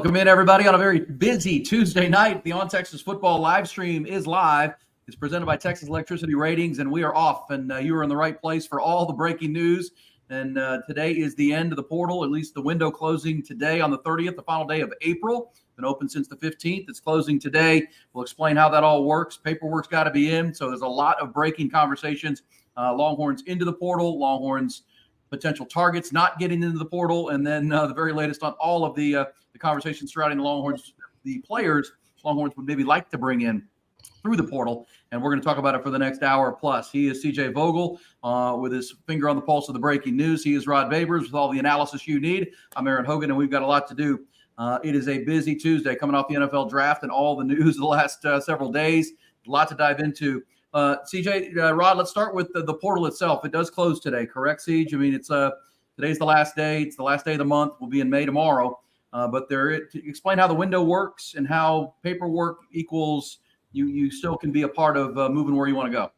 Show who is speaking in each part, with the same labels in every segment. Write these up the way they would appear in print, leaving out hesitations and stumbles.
Speaker 1: Welcome in, everybody, on a very busy Tuesday night. The On Texas Football live stream is live. It's presented by Texas Electricity Ratings, and we are off. And you are in the right place for all the breaking news. And today is the end of the portal, at least the window closing today on the 30th, the final day of April. It's been open since the 15th. It's closing today. We'll explain how that all works. Paperwork's got to be in, so there's a lot of breaking conversations. Longhorns into the portal, Longhorns potential targets not getting into the portal, and then the very latest on all of the conversations surrounding the Longhorns, the players Longhorns would maybe like to bring in through the portal, and we're going to talk about it for the next hour plus. He is CJ Vogel with his finger on the pulse of the breaking news. He is Rod Babers with all the analysis you need. I'm Aaron Hogan, and we've got a lot to do. It is a busy Tuesday coming off the NFL draft and all the news of the last several days. A lot to dive into. CJ, Rod, let's start with the portal itself. It does close today, correct, Siege? I mean, it's today's the last day. It's the last day of the month. We'll be in May tomorrow. But explain how the window works and how paperwork equals you still can be a part of moving where you want to go.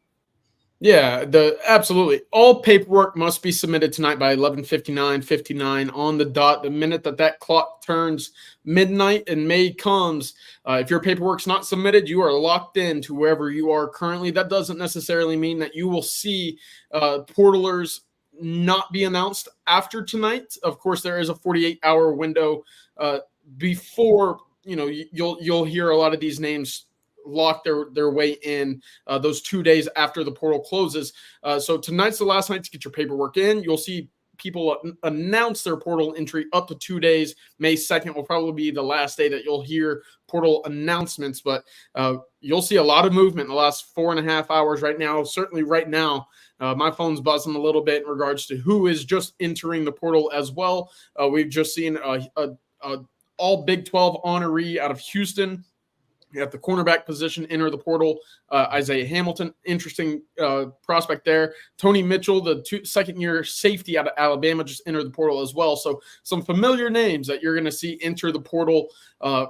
Speaker 2: Yeah, absolutely. All paperwork must be submitted tonight by 11:59 on the dot. The minute that clock turns midnight and May comes, if your paperwork's not submitted, you are locked in to wherever you are currently. That doesn't necessarily mean that you will see portalers not be announced after tonight. Of course, there is a 48-hour window before you'll hear a lot of these names lock their way in those 2 days after the portal closes. So tonight's the last night to get your paperwork in. You'll see people announce their portal entry up to 2 days. May 2nd will probably be the last day that you'll hear portal announcements, but you'll see a lot of movement in the last 4.5 hours right now. Certainly right now, my phone's buzzing a little bit in regards to who is just entering the portal as well. We've just seen a all Big 12 honoree out of Houston at the cornerback position enter the portal. Isaiah Hamilton, interesting prospect there. Tony Mitchell, the second-year safety out of Alabama, just entered the portal as well. So some familiar names that you're going to see enter the portal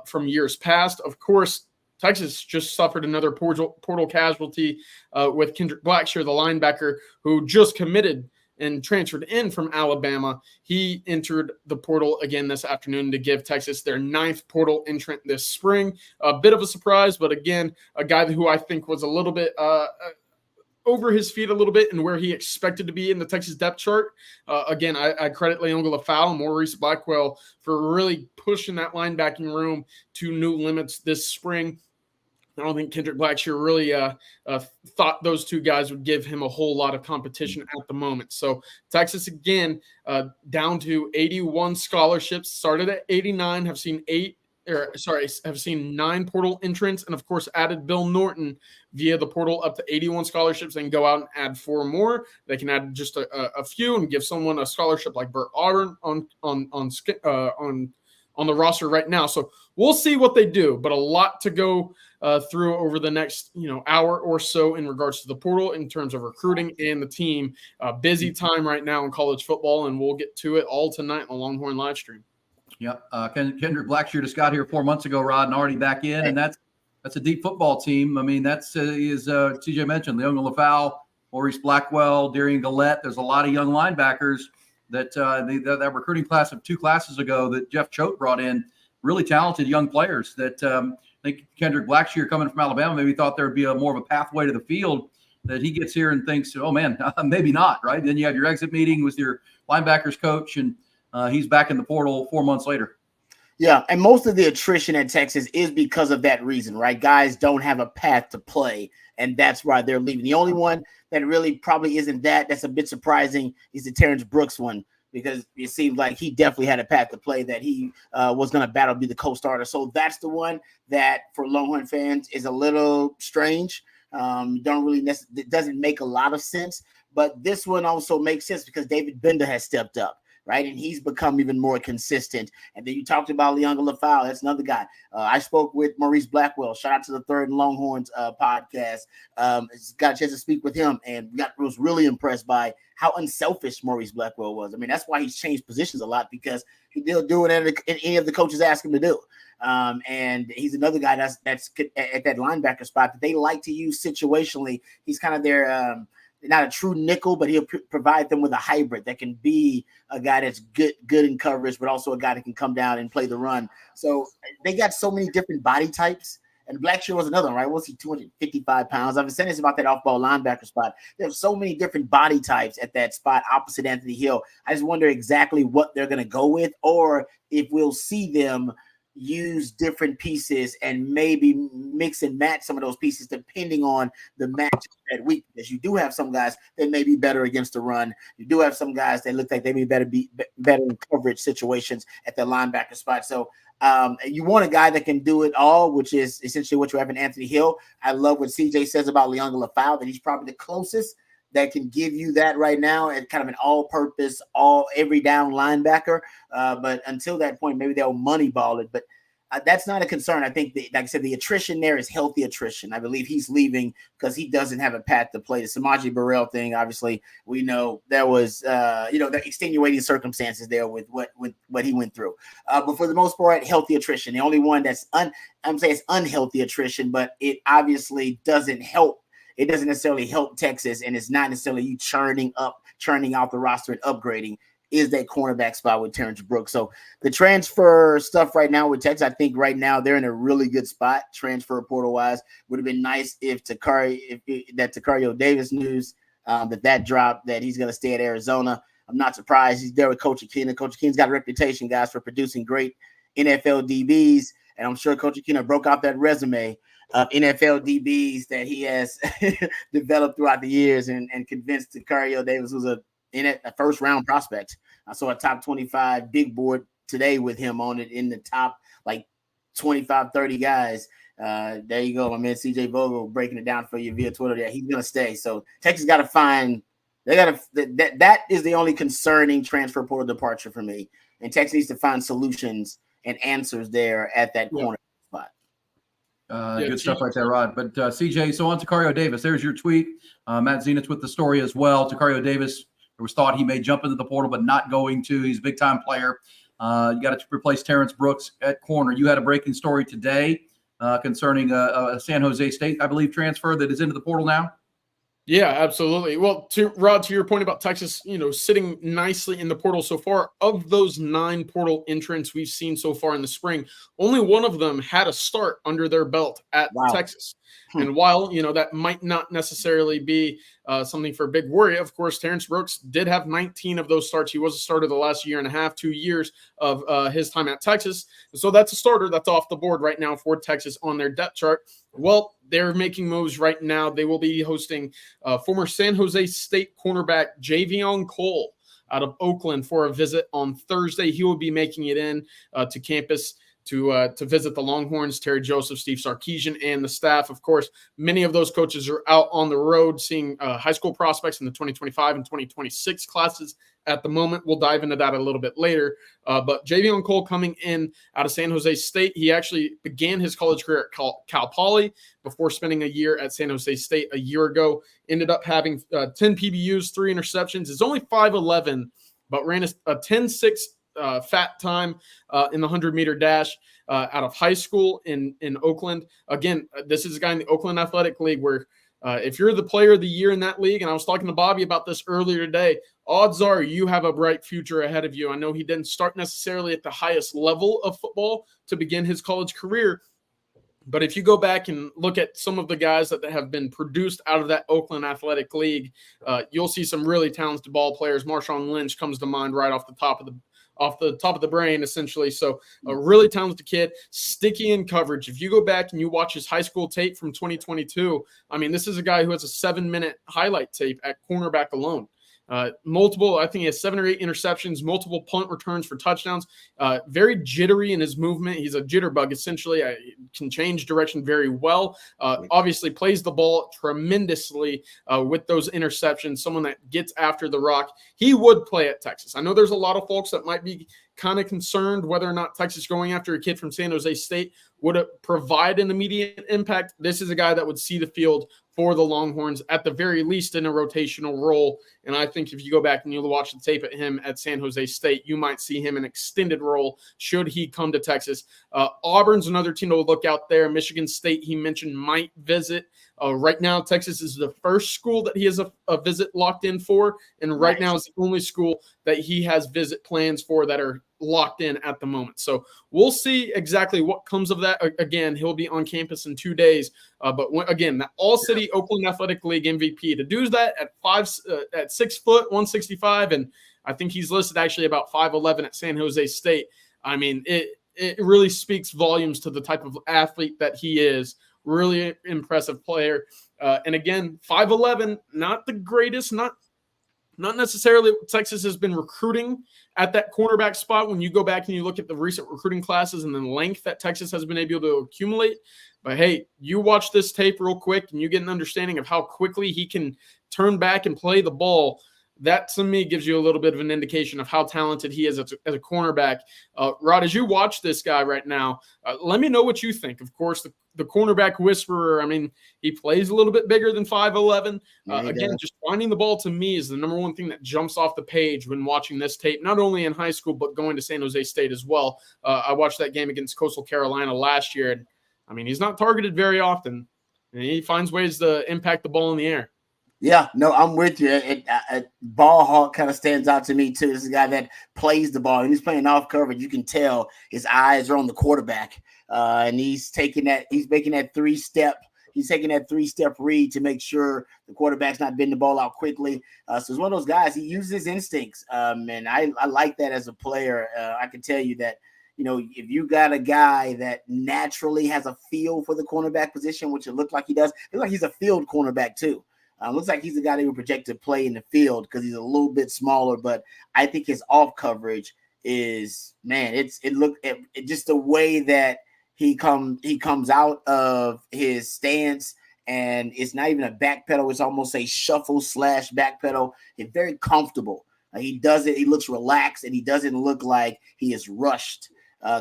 Speaker 2: from years past. Of course, Texas just suffered another portal casualty with Kendrick Blackshear, the linebacker, who just committed and transferred in from Alabama. He entered the portal again this afternoon to give Texas their 9th portal entrant this spring. A bit of a surprise, but again, a guy who I think was a little bit over his feet a little bit and where he expected to be in the Texas depth chart. Again, I credit Leonga Lafau and Maurice Blackwell for really pushing that linebacking room to new limits this spring. I don't think Kendrick Blackshear really thought those two guys would give him a whole lot of competition at the moment. So Texas, again, down to 81 scholarships, started at 89, have seen 9 portal entrants, and of course added Bill Norton via the portal up to 81 scholarships, and go out and add 4 more. They can add just a few and give someone a scholarship like Burt Auburn on the roster right now. So we'll see what they do, but a lot to go through over the next hour or so in regards to the portal in terms of recruiting and the team. Busy time right now in college football, and we'll get to it all tonight on the Longhorn Livestream.
Speaker 1: Yep. Kendrick Blackshear just got here 4 months ago, Rod, and already back in, and that's a deep football team. I mean, that's TJ mentioned, Leonga Lafau, Maurice Blackwell, Darian Gillette. There's a lot of young linebackers that that recruiting class of 2 classes ago that Jeff Choate brought in, really talented young players that I think Kendrick Blackshear coming from Alabama maybe thought there would be more of a pathway to the field, that he gets here and thinks, oh, man, maybe not, right? Then you have your exit meeting with your linebackers coach, and he's back in the portal 4 months later.
Speaker 3: Yeah, and most of the attrition at Texas is because of that reason, right? Guys don't have a path to play, and that's why they're leaving. The only one that really probably isn't that's a bit surprising is the Terrence Brooks one, because it seemed like he definitely had a path to play, that he was going to battle, be the co-starter. So that's the one that for Longhorn fans is a little strange. It doesn't make a lot of sense, but this one also makes sense because David Bender has stepped up, right? And he's become even more consistent. And then you talked about Leonga Lafau. That's another guy. I spoke with Maurice Blackwell. Shout out to the Third and Longhorns podcast. Got a chance to speak with him, and was really impressed by how unselfish Maurice Blackwell was. I mean, that's why he's changed positions a lot, because he'll do it any of the coaches ask him to do. And he's another guy that's at that linebacker spot that they like to use situationally. He's kind of their not a true nickel, but he'll provide them with a hybrid that can be a guy that's good in coverage, but also a guy that can come down and play the run. So they got so many different body types. And Blackshear was another one, right? What's he, 255 pounds? I've been saying this about that off-ball linebacker spot. There's so many different body types at that spot opposite Anthony Hill. I just wonder exactly what they're going to go with, or if we'll see them use different pieces and maybe mix and match some of those pieces depending on the match that week. Because you do have some guys that may be better against the run. You do have some guys that look like they may be better in coverage situations at the linebacker spot. So you want a guy that can do it all, which is essentially what you have in Anthony Hill. I love what CJ says about Leonga Lafau, that he's probably the closest that can give you that right now at kind of an all-purpose, every down linebacker. But until that point, maybe they'll moneyball it. But that's not a concern. I think, like I said, the attrition there is healthy attrition. I believe he's leaving because he doesn't have a path to play. The Samaje Burrell thing, obviously, we know there was, the extenuating circumstances there with what he went through. But for the most part, healthy attrition. The only one that's I'm saying it's unhealthy attrition, but it obviously doesn't help. It doesn't necessarily help Texas, and it's not necessarily you churning out the roster and upgrading, is that cornerback spot with Terrence Brooks. So the transfer stuff right now with Texas, I think right now they're in a really good spot transfer portal-wise. Would have been nice if Tarvario Davis news that dropped, that he's going to stay at Arizona. I'm not surprised. He's there with Coach Aquino. Coach Aquino's got a reputation, guys, for producing great NFL DBs, and I'm sure Coach Aquino broke out that resume of NFL DBs that he has developed throughout the years and convinced Tarvario Davis was a first-round prospect. I saw a top 25 big board today with him on it in the top, 25, 30 guys. There you go, my man CJ Vogel breaking it down for you via Twitter. Yeah, he's going to stay. So Texas got to find – that is the only concerning transfer portal departure for me. And Texas needs to find solutions and answers there at that corner spot.
Speaker 1: Good stuff right there, Rod. But CJ, so on Tarvario Davis, there's your tweet. Matt Zenitz with the story as well. Tarvario Davis, there was thought he may jump into the portal, but not going to. He's a big-time player. You got to replace Terrence Brooks at corner. You had a breaking story today concerning a San Jose State, I believe, transfer that is into the portal now.
Speaker 2: Yeah, absolutely. Well, Rod, to your point about Texas, sitting nicely in the portal so far, of those 9 portal entrants we've seen so far in the spring, only one of them had a start under their belt at Texas. And while, that might not necessarily be something for a big worry, of course, Terrence Brooks did have 19 of those starts. He was a starter the last year and a half, 2 years of his time at Texas. So that's a starter that's off the board right now for Texas on their depth chart. Well, they're making moves right now. They will be hosting former San Jose State cornerback Javion Cole out of Oakland for a visit on Thursday. He will be making it in to campus to visit the Longhorns, Terry Joseph, Steve Sarkisian, and the staff. Of course, many of those coaches are out on the road seeing high school prospects in the 2025 and 2026 classes at the moment. We'll dive into that a little bit later. But Javion Cole coming in out of San Jose State. He actually began his college career at Cal Poly before spending a year at San Jose State a year ago. Ended up having 10 PBUs, 3 interceptions. He's only 5'11", but ran a 10.6 fat time in the 100-meter dash out of high school in Oakland. Again, this is a guy in the Oakland Athletic League where if you're the player of the year in that league, and I was talking to Bobby about this earlier today, odds are you have a bright future ahead of you. I know he didn't start necessarily at the highest level of football to begin his college career, but if you go back and look at some of the guys that have been produced out of that Oakland Athletic League, you'll see some really talented ball players. Marshawn Lynch comes to mind right off the top of the brain, essentially. So a really talented kid, sticky in coverage. If you go back and you watch his high school tape from 2022, I mean, this is a guy who has a 7-minute highlight tape at cornerback alone. Multiple, I think he has 7 or 8 interceptions, multiple punt returns for touchdowns, very jittery in his movement. He's a jitterbug, essentially. Can change direction very well. Obviously plays the ball tremendously with those interceptions, someone that gets after the rock. He would play at Texas. I know there's a lot of folks that might be kind of concerned whether or not Texas going after a kid from San Jose State would provide an immediate impact. This is a guy that would see the field for the Longhorns, at the very least in a rotational role. And I think if you go back and you watch the tape at him at San Jose State, you might see him in an extended role should he come to Texas. Auburn's another team to look out there. Michigan State, he mentioned, might visit. Right now, Texas is the first school that he has a visit locked in for, and right now is the only school that he has visit plans for that are locked in at the moment. So we'll see exactly what comes of that. Again, he'll be on campus in 2 days. Again, that All-City Oakland Athletic League MVP, to do that at 6 foot, 165, and I think he's listed actually about 5'11" at San Jose State. I mean, it really speaks volumes to the type of athlete that he is. Really impressive player. And again, 5'11", not the greatest, not necessarily what Texas has been recruiting at that cornerback spot when you go back and you look at the recent recruiting classes and the length that Texas has been able to accumulate. But hey, you watch this tape real quick and you get an understanding of how quickly he can turn back and play the ball. That, to me, gives you a little bit of an indication of how talented he is as a cornerback. Rod, as you watch this guy right now, let me know what you think. Of course, the cornerback whisperer, I mean, he plays a little bit bigger than 5'11". Again, just finding the ball to me is the number one thing that jumps off the page when watching this tape, not only in high school, but going to San Jose State as well. I watched that game against Coastal Carolina last year, and I mean, he's not targeted very often, and he finds ways to impact the ball in the air.
Speaker 3: Yeah, no, I'm with you. Ball hawk kind of stands out to me too. This is a guy that plays the ball, and he's playing off coverage. You can tell his eyes are on the quarterback, and he's making that three-step read to make sure the quarterback's not bending the ball out quickly. So it's one of those guys. He uses his instincts, and I like that as a player. I can tell you that, you know, if you got a guy that naturally has a feel for the cornerback position, which it looked like he does, it looks like he's a field cornerback too. Looks like he's the guy that would project to play in the field because he's a little bit smaller, but I think his off coverage is, man, just the way that he comes out of his stance, and it's not even a back pedal. It's almost a shuffle / back pedal. It's very comfortable. He does it. He looks relaxed, and he doesn't look like he is rushed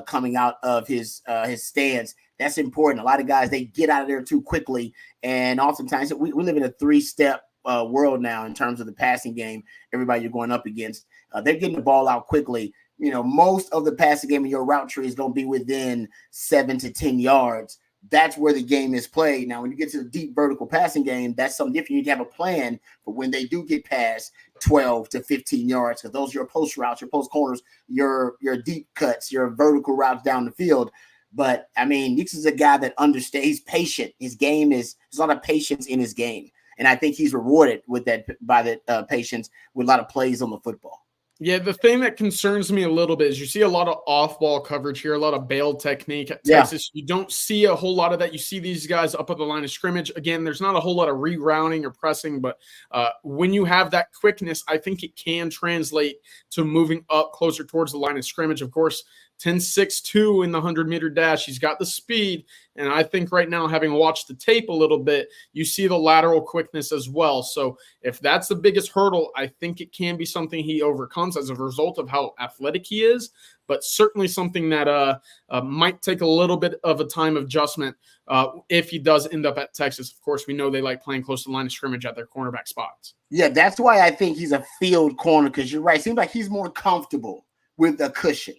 Speaker 3: coming out of his stance. That's important. A lot of guys, they get out of there too quickly, and oftentimes we live in a three-step world now in terms of the passing game. Everybody you're going up against, they're getting the ball out quickly. You know, most of the passing game in your route tree is going to be within 7 to 10 yards. That's where the game is played. Now, when you get to the deep vertical passing game, that's something different. You need to have a plan for when they do get past 12 to 15 yards, because those are your post routes, your post corners, your deep cuts, your vertical routes down the field. But, I mean, this is a guy that understands. He's patient. His game there's a lot of patience in his game. And I think he's rewarded with that by the patience with a lot of plays on the football.
Speaker 2: Yeah, the thing that concerns me a little bit is you see a lot of off-ball coverage here, a lot of bail technique at Texas. You don't see a whole lot of that. You see these guys up at the line of scrimmage. Again, there's not a whole lot of rerouting or pressing, but when you have that quickness, I think it can translate to moving up closer towards the line of scrimmage. Of course, 10.62 in the 100-meter dash. He's got the speed, and I think right now, having watched the tape a little bit, you see the lateral quickness as well. So if that's the biggest hurdle, I think it can be something he overcomes as a result of how athletic he is, but certainly something that might take a little bit of a time of adjustment if he does end up at Texas. Of course, we know they like playing close to the line of scrimmage at their cornerback spots. Yeah,
Speaker 3: that's why I think he's a field corner, because you're right. It seems like he's more comfortable with a cushion.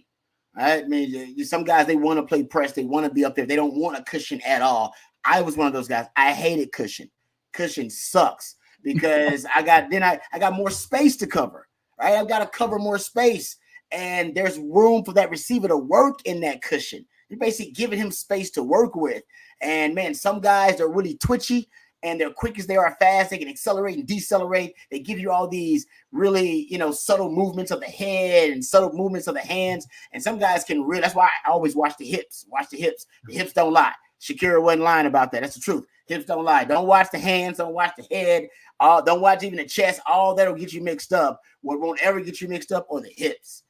Speaker 3: I mean, some guys, they want to play press. They want to be up there. They don't want a cushion at all. I was one of those guys. I hated cushion. Cushion sucks because I got more space to cover, right? I've got to cover more space, and there's room for that receiver to work in that cushion. You're basically giving him space to work with. And, man, some guys are really twitchy, and they're quick as they are fast. They can accelerate and decelerate. They give you all these really, subtle movements of the head and subtle movements of the hands. And some guys can really, that's why I always watch the hips. Watch the hips. The hips don't lie. Shakira wasn't lying about that. That's the truth. Hips don't lie. Don't watch the hands. Don't watch the head. Don't watch even the chest. All that'll get you mixed up. What won't ever get you mixed up are the hips.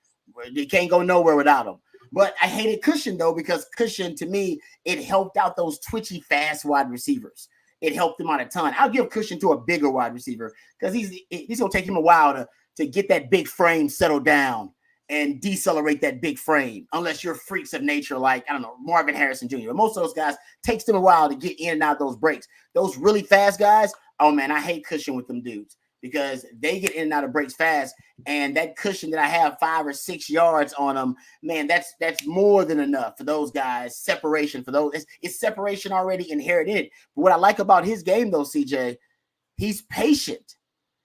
Speaker 3: You can't go nowhere without them. But I hated cushion, though, because cushion, to me, it helped out those twitchy, fast wide receivers. It helped him out a ton. I'll give cushion to a bigger wide receiver because he's going to take him a while to get that big frame settled down and decelerate that big frame, unless you're freaks of nature like, I don't know, Marvin Harrison Jr. But most of those guys, takes them a while to get in and out of those breaks. Those really fast guys, oh, man, I hate cushion with them dudes because they get in and out of breaks fast. And that cushion that I have 5 or 6 yards on them, man, that's more than enough for those guys. Separation for those. It's separation already inherent in it. But what I like about his game, though, CJ, he's patient.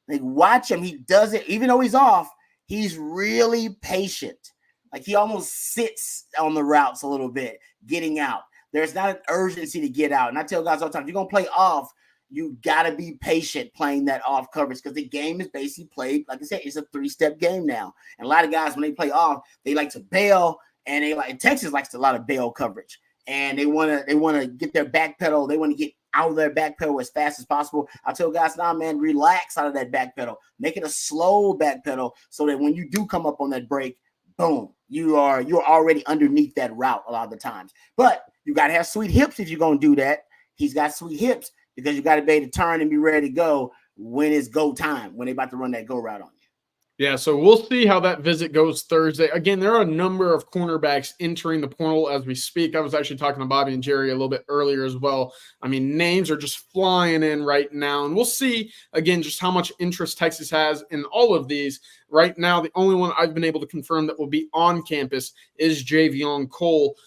Speaker 3: Like, watch him. He does it, even though he's off, he's really patient. Like, he almost sits on the routes a little bit, getting out. There's not an urgency to get out. And I tell guys all the time, if you're going to play off, you got to be patient playing that off coverage, because the game is basically played, like I said, it's a 3-step game now. And a lot of guys, when they play off, they like to bail, and Texas likes a lot of bail coverage. And they want to get their back pedal. They want to get out of their back pedal as fast as possible. I tell guys, nah, man, relax out of that back pedal. Make it a slow back pedal so that when you do come up on that break, boom, you're already underneath that route a lot of the times. But you got to have sweet hips if you're going to do that. He's got sweet hips because you got to be able to turn and be ready to go when it's go time, when they're about to run that go route on you.
Speaker 2: Yeah, so we'll see how that visit goes Thursday. Again, there are a number of cornerbacks entering the portal as we speak. I was actually talking to Bobby and Jerry a little bit earlier as well. I mean, names are just flying in right now. And we'll see, again, just how much interest Texas has in all of these. Right now, the only one I've been able to confirm that will be on campus is Javion Cole,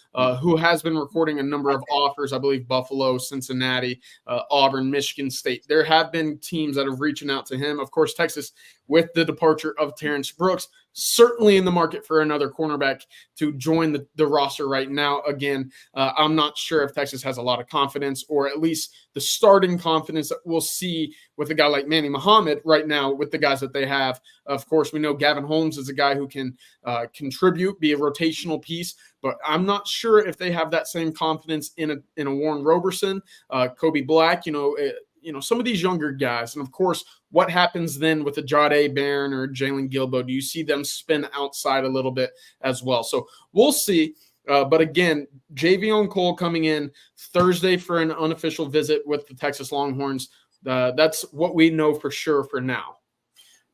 Speaker 2: who has been recording a number of offers. I believe Buffalo, Cincinnati, Auburn, Michigan State. There have been teams that have reached out to him. Of course, Texas, with the departure of Terrence Brooks, certainly in the market for another cornerback to join the roster right now. Again, I'm not sure if Texas has a lot of confidence, or at least the starting confidence that we'll see with a guy like Manny Muhammad right now with the guys that they have. Of course, we know Gavin Holmes is a guy who can contribute, be a rotational piece, but I'm not sure if they have that same confidence in a Warren Roberson, Kobe Black, some of these younger guys. And of course, what happens then with a Jahdae Barron or Jalen Gilbo? Do you see them spin outside a little bit as well? So we'll see. But again, Javion Cole coming in Thursday for an unofficial visit with the Texas Longhorns. That's what we know for sure for now.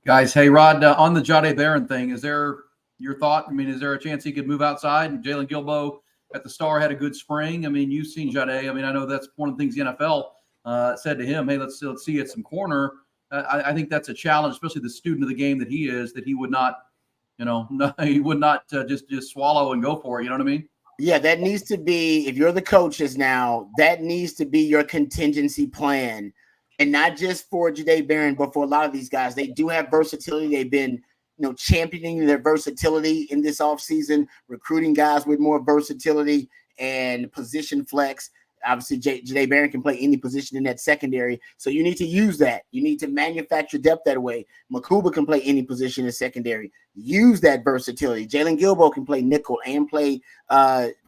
Speaker 1: Guys, hey, Rod, on the Jahdae Barron thing, is there your thought? I mean, is there a chance he could move outside? And Jalen Gilbo at the Star had a good spring. I mean, you've seen Jahdae. I mean, I know that's one of the things the NFL said to him, hey, let's see you at some corner. I think that's a challenge, especially the student of the game that he is, that he would not, he would not just swallow and go for it. You know what I mean?
Speaker 3: Yeah, that needs to be, if you're the coaches now, that needs to be your contingency plan. And not just for Jahdae Barron, but for a lot of these guys. They do have versatility. They've been, championing their versatility in this offseason, recruiting guys with more versatility and position flex. Obviously, Jahdae Barron can play any position in that secondary. So you need to use that. You need to manufacture depth that way. Makuba can play any position in secondary. Use that versatility. Jalen Gilbo can play nickel and play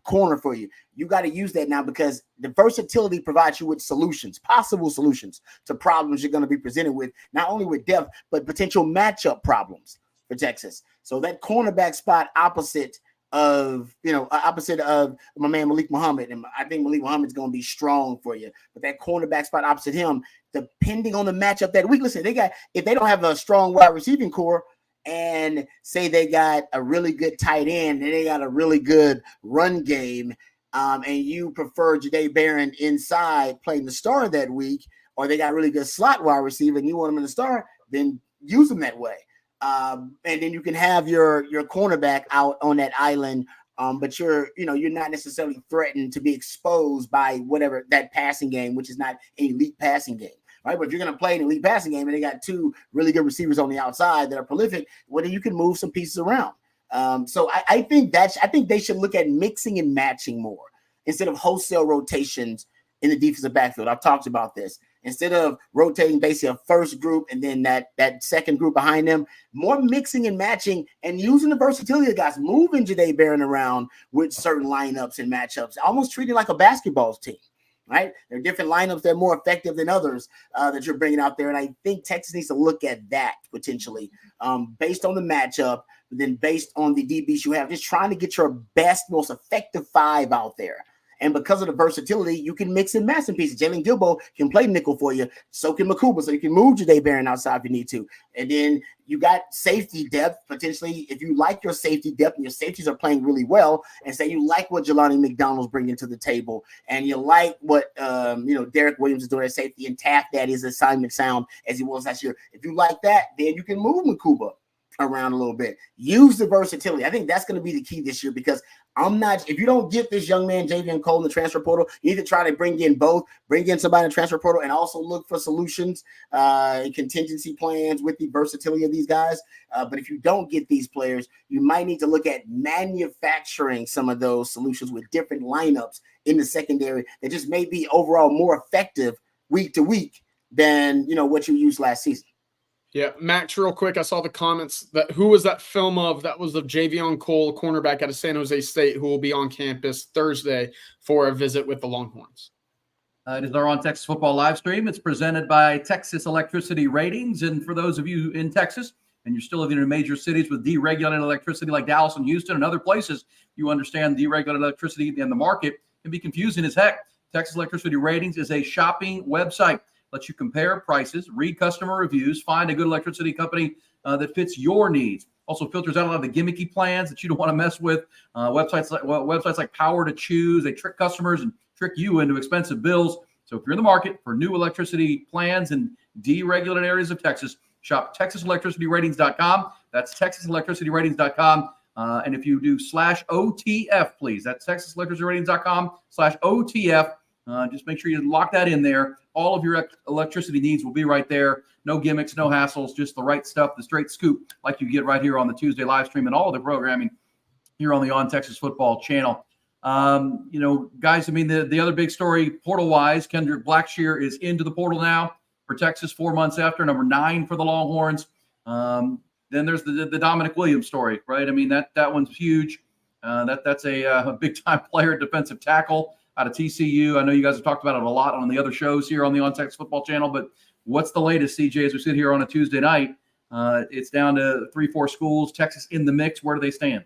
Speaker 3: corner for you. You got to use that now, because the versatility provides you with solutions, possible solutions to problems you're going to be presented with, not only with depth, but potential matchup problems for Texas. So that cornerback spot opposite of my man Malik Muhammad, and I think Malik Muhammad's going to be strong for you. But that cornerback spot opposite him, depending on the matchup that week, listen, if they don't have a strong wide receiving core, and say they got a really good tight end and they got a really good run game, and you prefer Jahdae Barron inside playing the star that week, or they got a really good slot wide receiver and you want him in the star, then use them that way. And then you can have your cornerback out on that island, but you're not necessarily threatened to be exposed by whatever that passing game, which is not an elite passing game, right? But if you're going to play an elite passing game and they got two really good receivers on the outside that are prolific, well, then you can move some pieces around. So I think they should look at mixing and matching more instead of wholesale rotations in the defensive backfield. I've talked about this. Instead of rotating basically a first group and then that second group behind them, more mixing and matching and using the versatility of guys, moving Jahdae Barron around with certain lineups and matchups, almost treating like a basketball team, right? There are different lineups that are more effective than others that you're bringing out there. And I think Texas needs to look at that potentially based on the matchup, but then based on the DBs you have, just trying to get your best, most effective five out there. And because of the versatility, you can mix and match some pieces. Jalen Gilbo can play nickel for you. So can Makuba. So you can move Jadae Barron outside if you need to. And then you got safety depth potentially. If you like your safety depth and your safeties are playing really well, and say you like what Jelani McDonald's bringing to the table, and you like what Derek Williams is doing at safety, and Taft that is assignment sound as he was last year. If you like that, then you can move Makuba around a little bit. Use the versatility. I think that's going to be the key this year, because if you don't get this young man, Javion Cole, in the transfer portal, you need to try to bring in somebody in the transfer portal, and also look for solutions and contingency plans with the versatility of these guys. But if you don't get these players, you might need to look at manufacturing some of those solutions with different lineups in the secondary that just may be overall more effective week to week than what you used last season.
Speaker 2: Yeah, Max, real quick, I saw the comments that who was that film of? That was of Javion Cole, cornerback out of San Jose State, who will be on campus Thursday for a visit with the Longhorns.
Speaker 1: It is our On Texas Football live stream. It's presented by Texas Electricity Ratings. And for those of you in Texas, and you're still living in major cities with deregulated electricity like Dallas and Houston and other places, you understand deregulated electricity and the market can be confusing as heck. Texas Electricity Ratings is a shopping website. Lets you compare prices, read customer reviews, find a good electricity company that fits your needs. Also filters out a lot of the gimmicky plans that you don't want to mess with. Websites like Power to Choose, they trick customers and trick you into expensive bills. So if you're in the market for new electricity plans in deregulated areas of Texas, shop TexasElectricityRatings.com. That's TexasElectricityRatings.com. And if you do /OTF, please, that's TexasElectricityRatings.com/OTF. Just make sure you lock that in there. All of your electricity needs will be right there. No gimmicks, no hassles, just the right stuff, the straight scoop, like you get right here on the Tuesday live stream and all of the programming here on the On Texas Football channel. Guys, I mean, the other big story portal-wise, Kendrick Blackshear is into the portal now for Texas 4 months after, number 9 for the Longhorns. Then there's the Dominic Williams story, right? I mean, that one's huge. That's a big-time player, defensive tackle out of TCU. I know you guys have talked about it a lot on the other shows here on the On Texas Football channel, but what's the latest, CJ, as we sit here on a Tuesday night? It's down to 3-4 schools. Texas in the mix. Where do they stand?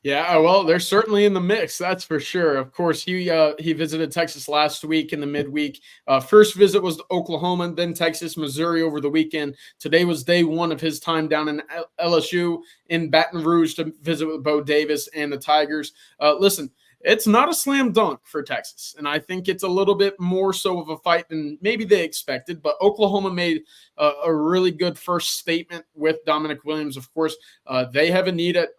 Speaker 2: Yeah, well, they're certainly in the mix, that's for sure. Of course, he visited Texas last week in the midweek. First visit was to Oklahoma, then Texas, Missouri over the weekend. Today was day one of his time down in LSU in Baton Rouge to visit with Bo Davis and the Tigers. Listen, it's not a slam dunk for Texas, and I think it's a little bit more so of a fight than maybe they expected, but Oklahoma made a really good first statement with Dominic Williams. Of course, they have a need at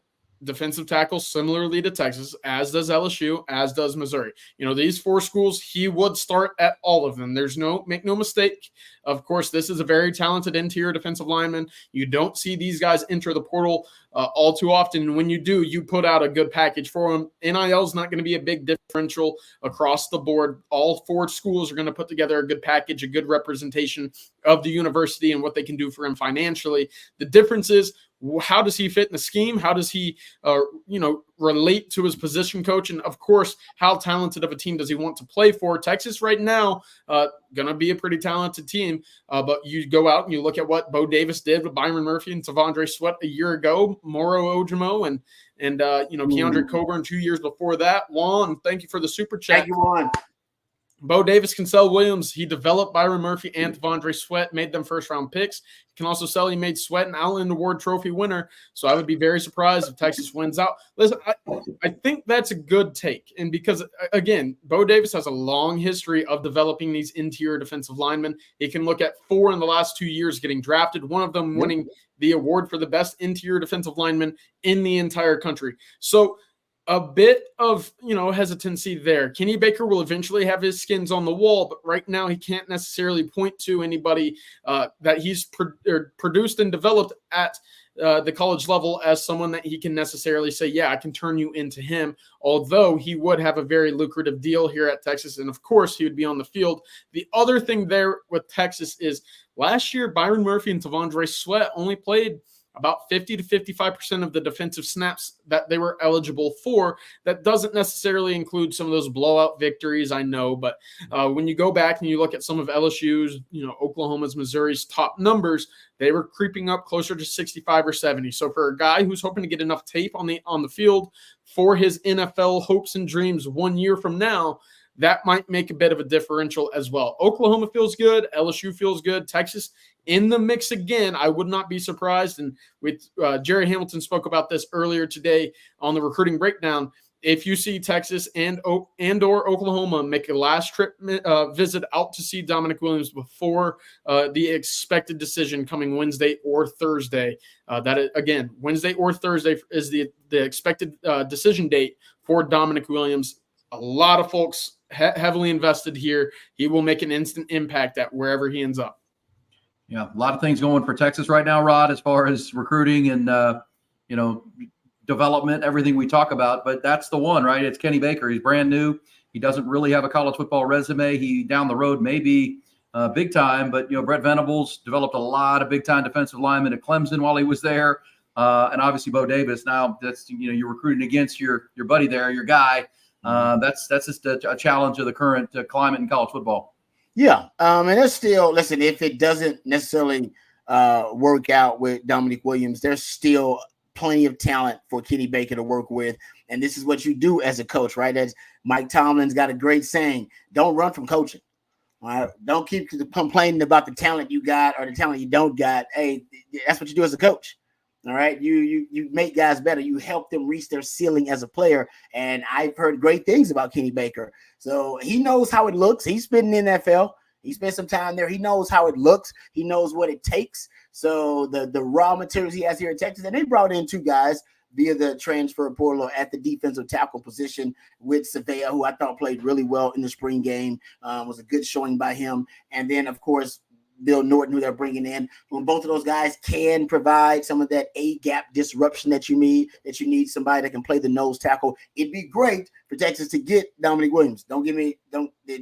Speaker 2: defensive tackle similarly to Texas, as does LSU, as does Missouri. These 4 schools, he would start at all of them. Make no mistake. Of course, this is a very talented interior defensive lineman. You don't see these guys enter the portal all too often. And when you do, you put out a good package for them. NIL is not going to be a big differential across the board. All 4 schools are going to put together a good package, a good representation of the university and what they can do for him financially. The difference is, how does he fit in the scheme? How does he, relate to his position coach? And, of course, how talented of a team does he want to play for? Texas right now, going to be a pretty talented team. But you go out and you look at what Bo Davis did with Byron Murphy and Tavondre Sweat a year ago, Moro Ojimo, and Keandre Coburn 2 years before that. Juan, thank you for the super chat.
Speaker 3: Thank you, Juan.
Speaker 2: Bo Davis can sell Williams. He developed Byron Murphy and Tavondre Sweat, made them first-round picks. He can also sell. He made Sweat an Outland Award trophy winner. So I would be very surprised if Texas wins out. Listen, I think that's a good take. And because, again, Bo Davis has a long history of developing these interior defensive linemen. He can look at 4 in the last 2 years getting drafted, one of them winning the award for the best interior defensive lineman in the entire country. So a bit of, hesitancy there. Kenny Baker will eventually have his skins on the wall, but right now he can't necessarily point to anybody that he's produced and developed at the college level as someone that he can necessarily say, yeah, I can turn you into him, although he would have a very lucrative deal here at Texas. And of course he would be on the field. The other thing there with Texas is last year, Byron Murphy and Tavondre Sweat only played about 50 to 55% of the defensive snaps that they were eligible for. That doesn't necessarily include some of those blowout victories, I know, but when you go back and you look at some of LSU's, Oklahoma's, Missouri's top numbers, they were creeping up closer to 65 or 70. So for a guy who's hoping to get enough tape on the field for his NFL hopes and dreams 1 year from now, that might make a bit of a differential as well. Oklahoma feels good. LSU feels good. Texas in the mix again. I would not be surprised. And with Jerry Hamilton spoke about this earlier today on the recruiting breakdown. If you see Texas and or Oklahoma make a last trip visit out to see Dominic Williams before the expected decision coming Wednesday or Thursday, again, Wednesday or Thursday is the expected decision date for Dominic Williams. A lot of folks heavily invested here. He will make an instant impact at wherever he ends up.
Speaker 1: Yeah, a lot of things going for Texas right now, Rod, as far as recruiting and development, everything we talk about. But that's the one, right? It's Kenny Baker. He's brand new. He doesn't really have a college football resume. He down the road maybe big time, but Brett Venables developed a lot of big time defensive linemen at Clemson while he was there, and obviously Bo Davis. Now that's you're recruiting against your buddy there, your guy. That's just a challenge of the current climate in college football.
Speaker 3: Yeah. And there's still, listen, if it doesn't necessarily work out with Dominic Williams, there's still plenty of talent for Kenny Baker to work with. And this is what you do as a coach, right? As Mike Tomlin's got a great saying, don't run from coaching. All right? Don't keep complaining about the talent you got or the talent you don't got. Hey, that's what you do as a coach. All right. You make guys better. You help them reach their ceiling as a player. And I've heard great things about Kenny Baker. So he knows how it looks. He's been in the NFL. He spent some time there. He knows how it looks. He knows what it takes. So the raw materials he has here in Texas, and they brought in two guys via the transfer portal at the defensive tackle position with Savea, who I thought played really well in the spring game. Was a good showing by him. And then, of course, Bill Norton, who they're bringing in. When both of those guys can provide some of that A-gap disruption that you need somebody that can play the nose tackle. It'd be great for Texas to get Dominic Williams.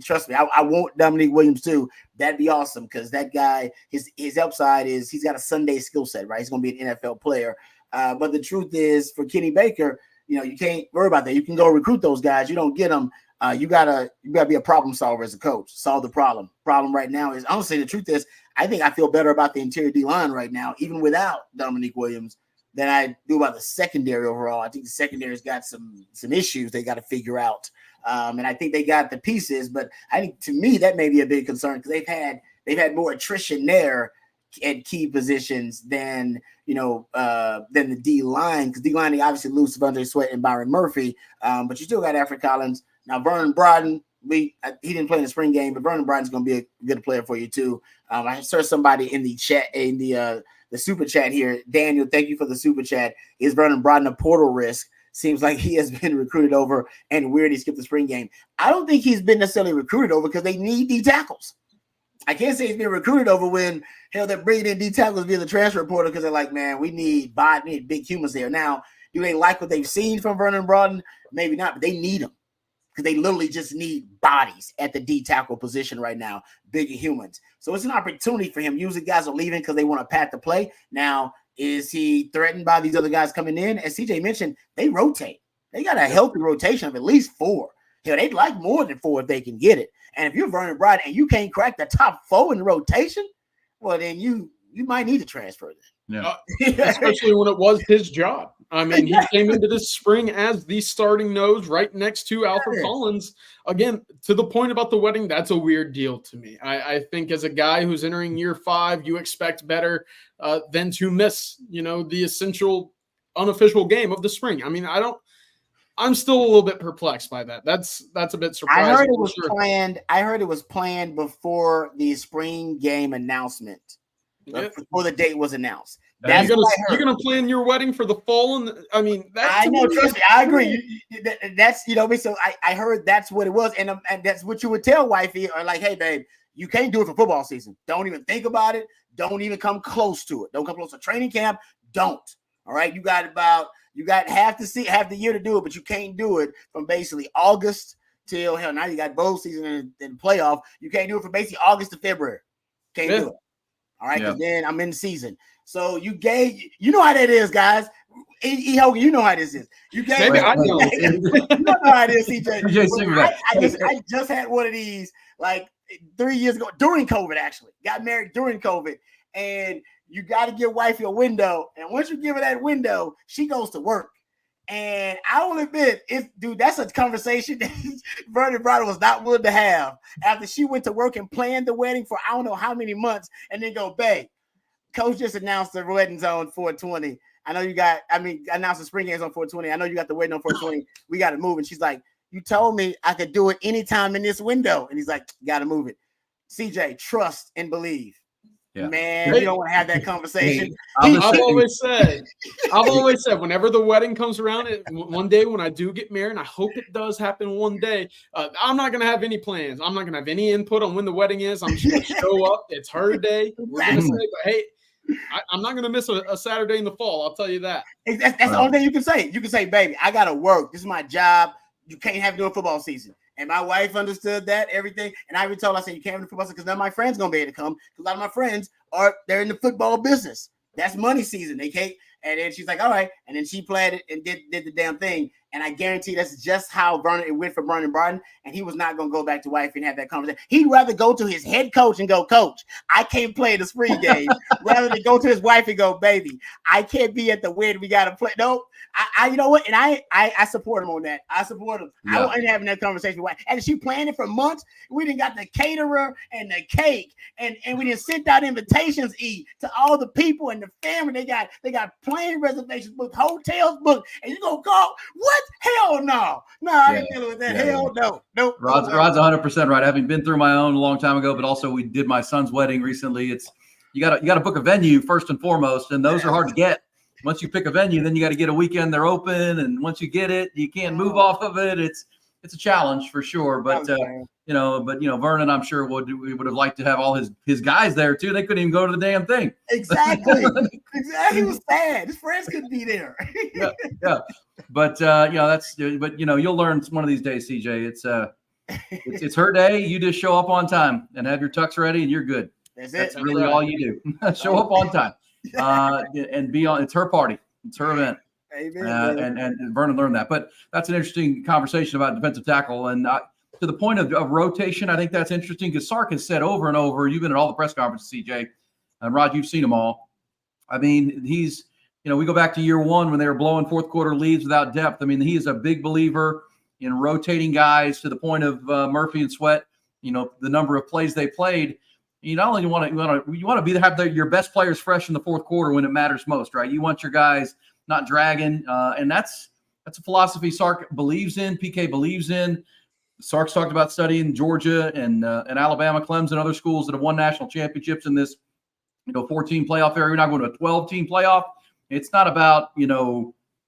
Speaker 3: Trust me, I want Dominic Williams too. That'd be awesome because that guy, his upside is he's got a Sunday skill set, right? He's going to be an NFL player. But the truth is, for Kenny Baker, you can't worry about that. You can go recruit those guys. You don't get them. You gotta be a problem solver as a coach. Solve the problem. Problem right now is, honestly, the truth is, I think I feel better about the interior D line right now, even without Dominic Williams, than I do about the secondary overall. I think the secondary's got some issues they got to figure out, and I think they got the pieces. But I think, to me, that may be a big concern because they've had more attrition there at key positions than the D line, because D line, they obviously lose Devontae Sweat and Byron Murphy, but you still got Afric Collins. Now, Vernon Broughton, he didn't play in the spring game, but Vernon Broughton's going to be a good player for you too. I saw somebody in the chat, in the super chat here. Daniel, thank you for the super chat. Is Vernon Broughton a portal risk? Seems like he has been recruited over, and weird he skipped the spring game. I don't think he's been necessarily recruited over because they need D tackles. I can't say he's been recruited over when, hell, they're bringing in D tackles via the transfer portal because they're like, man, we need big humans there. Now, do they like what they've seen from Vernon Broughton? Maybe not, but they need him. Because they literally just need bodies at the D tackle position right now, bigger humans. So it's an opportunity for him. Usually guys are leaving because they want a path to play. Now, is he threatened by these other guys coming in? As CJ mentioned, they rotate. They got a healthy rotation of at least 4. Hell, they'd like more than 4 if they can get it. And if you're Vernon Broughton and you can't crack the top 4 in the rotation, well, then you might need to transfer then.
Speaker 2: Yeah. Especially when it was his job. I mean, he came into this spring as the starting nose right next to Alfred Collins. Again, to the point about the wedding, that's a weird deal to me. I think as a guy who's entering year 5, you expect better than to miss, the essential unofficial game of the spring. I mean, I'm still a little bit perplexed by that. That's a bit surprising.
Speaker 3: I heard it was planned before the spring game announcement. Before the date was announced.
Speaker 2: You're gonna plan your wedding for the fall, and I mean,
Speaker 3: I know. Trust me, I agree. That's So I heard that's what it was, and that's what you would tell wifey, or like, hey, babe, you can't do it for football season. Don't even think about it. Don't even come close to it. Don't come close to training camp. Don't. All right, you got half the year to do it, but you can't do it from basically August till hell. Now you got bowl season and playoff. You can't do it from basically August to February. Can't do it. All right, because then I'm in the season. So you know how that is, guys. Hogan, you know how this is. You gave
Speaker 2: Maybe I don't.
Speaker 3: You don't know how it is, CJ. I just had one of these like 3 years ago during COVID. Actually, got married during COVID, and you got to give wifey a window. And once you give her that window, she goes to work. And I will admit, that's a conversation that Vernon Browder was not willing to have after she went to work and planned the wedding for I don't know how many months, and then go, babe, Coach just announced the wedding's on 420. I know announced the spring game's on 420. I know you got the wedding on 420. We got to move. And she's like, you told me I could do it anytime in this window. And he's like, got to move it. CJ, trust and believe. Yeah. Man, you don't want to have that conversation.
Speaker 2: I've always said, whenever the wedding comes around, one day when I do get married, and I hope it does happen one day, I'm not going to have any plans. I'm not going to have any input on when the wedding is. I'm just going to show up. It's her day. We're going to say, but hey, I'm not going to miss a Saturday in the fall. I'll tell you that.
Speaker 3: That's the only thing you can say. You can say, baby, I got to work. This is my job. You can't have it during football season. And my wife understood that, everything. And I even told her, I said, you can't have the football season because none of my friends going to be able to come. Because a lot of my friends they're in the football business. That's money season. They can't. And then she's like, all right. And then she played it and did the damn thing. And I guarantee that's just how it went for Vernon Browder. And he was not going to go back to wife and have that conversation. He'd rather go to his head coach and go, coach, I can't play the spring game, rather than go to his wife and go, baby, I can't be at the wedding. We got to play. No, you know what? And I support him on that. I support him. Yeah. I wasn't having that conversation with wife. And she planned it for months. We didn't got the caterer and the cake. And we didn't send out invitations to all the people and the family. They got plane reservations booked, hotels booked. And you go, call what? Hell no. No, I ain't dealing with that. Hell no. Nope.
Speaker 1: Rod's 100% right. Having been through my own a long time ago, but also we did my son's wedding recently. It's you gotta book a venue first and foremost, and those are hard to get. Once you pick a venue, then you got to get a weekend they're open, and once you get it, you can't move off of it. It's a challenge for sure. But Vernon, I'm sure would have liked to have all his guys there too. They couldn't even go to the damn thing.
Speaker 3: Exactly. Exactly. He was sad. His friends couldn't be there.
Speaker 1: yeah. But you'll learn one of these days, CJ. It's her day. You just show up on time and have your tux ready, and you're good. That's really all you do. Show up on time. And be on. It's her party. It's her event. Amen, and Vernon learned that. But that's an interesting conversation about defensive tackle. And to the point of rotation, I think that's interesting because Sark has said over and over, you've been at all the press conferences, CJ, and Rod, you've seen them all. I mean, we go back to year one when they were blowing fourth quarter leads without depth. I mean, he is a big believer in rotating guys to the point of Murphy and Sweat, the number of plays they played. You not only want to have your best players fresh in the fourth quarter when it matters most, right? You want your guys not dragging, and that's a philosophy Sark believes in. PK believes in. Sark's talked about studying Georgia and Alabama, Clemson, other schools that have won national championships in this 14 playoff area. We're not going to a 12-team playoff. It's not about you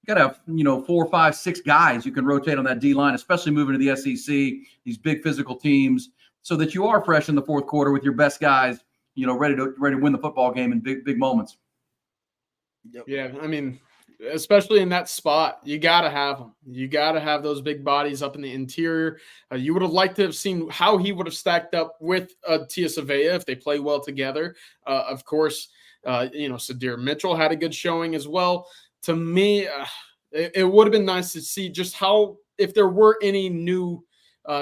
Speaker 1: got to have 4, 5, 6 guys you can rotate on that D line, especially moving to the SEC. These big physical teams. So that you are fresh in the fourth quarter with your best guys, ready to win the football game in big moments.
Speaker 2: Yeah, I mean, especially in that spot, you got to have them. You got to have those big bodies up in the interior. You would have liked to have seen how he would have stacked up with Tia Savea if they play well together. Of course, Sadir Mitchell had a good showing as well. To me, it would have been nice to see just how, if there were any new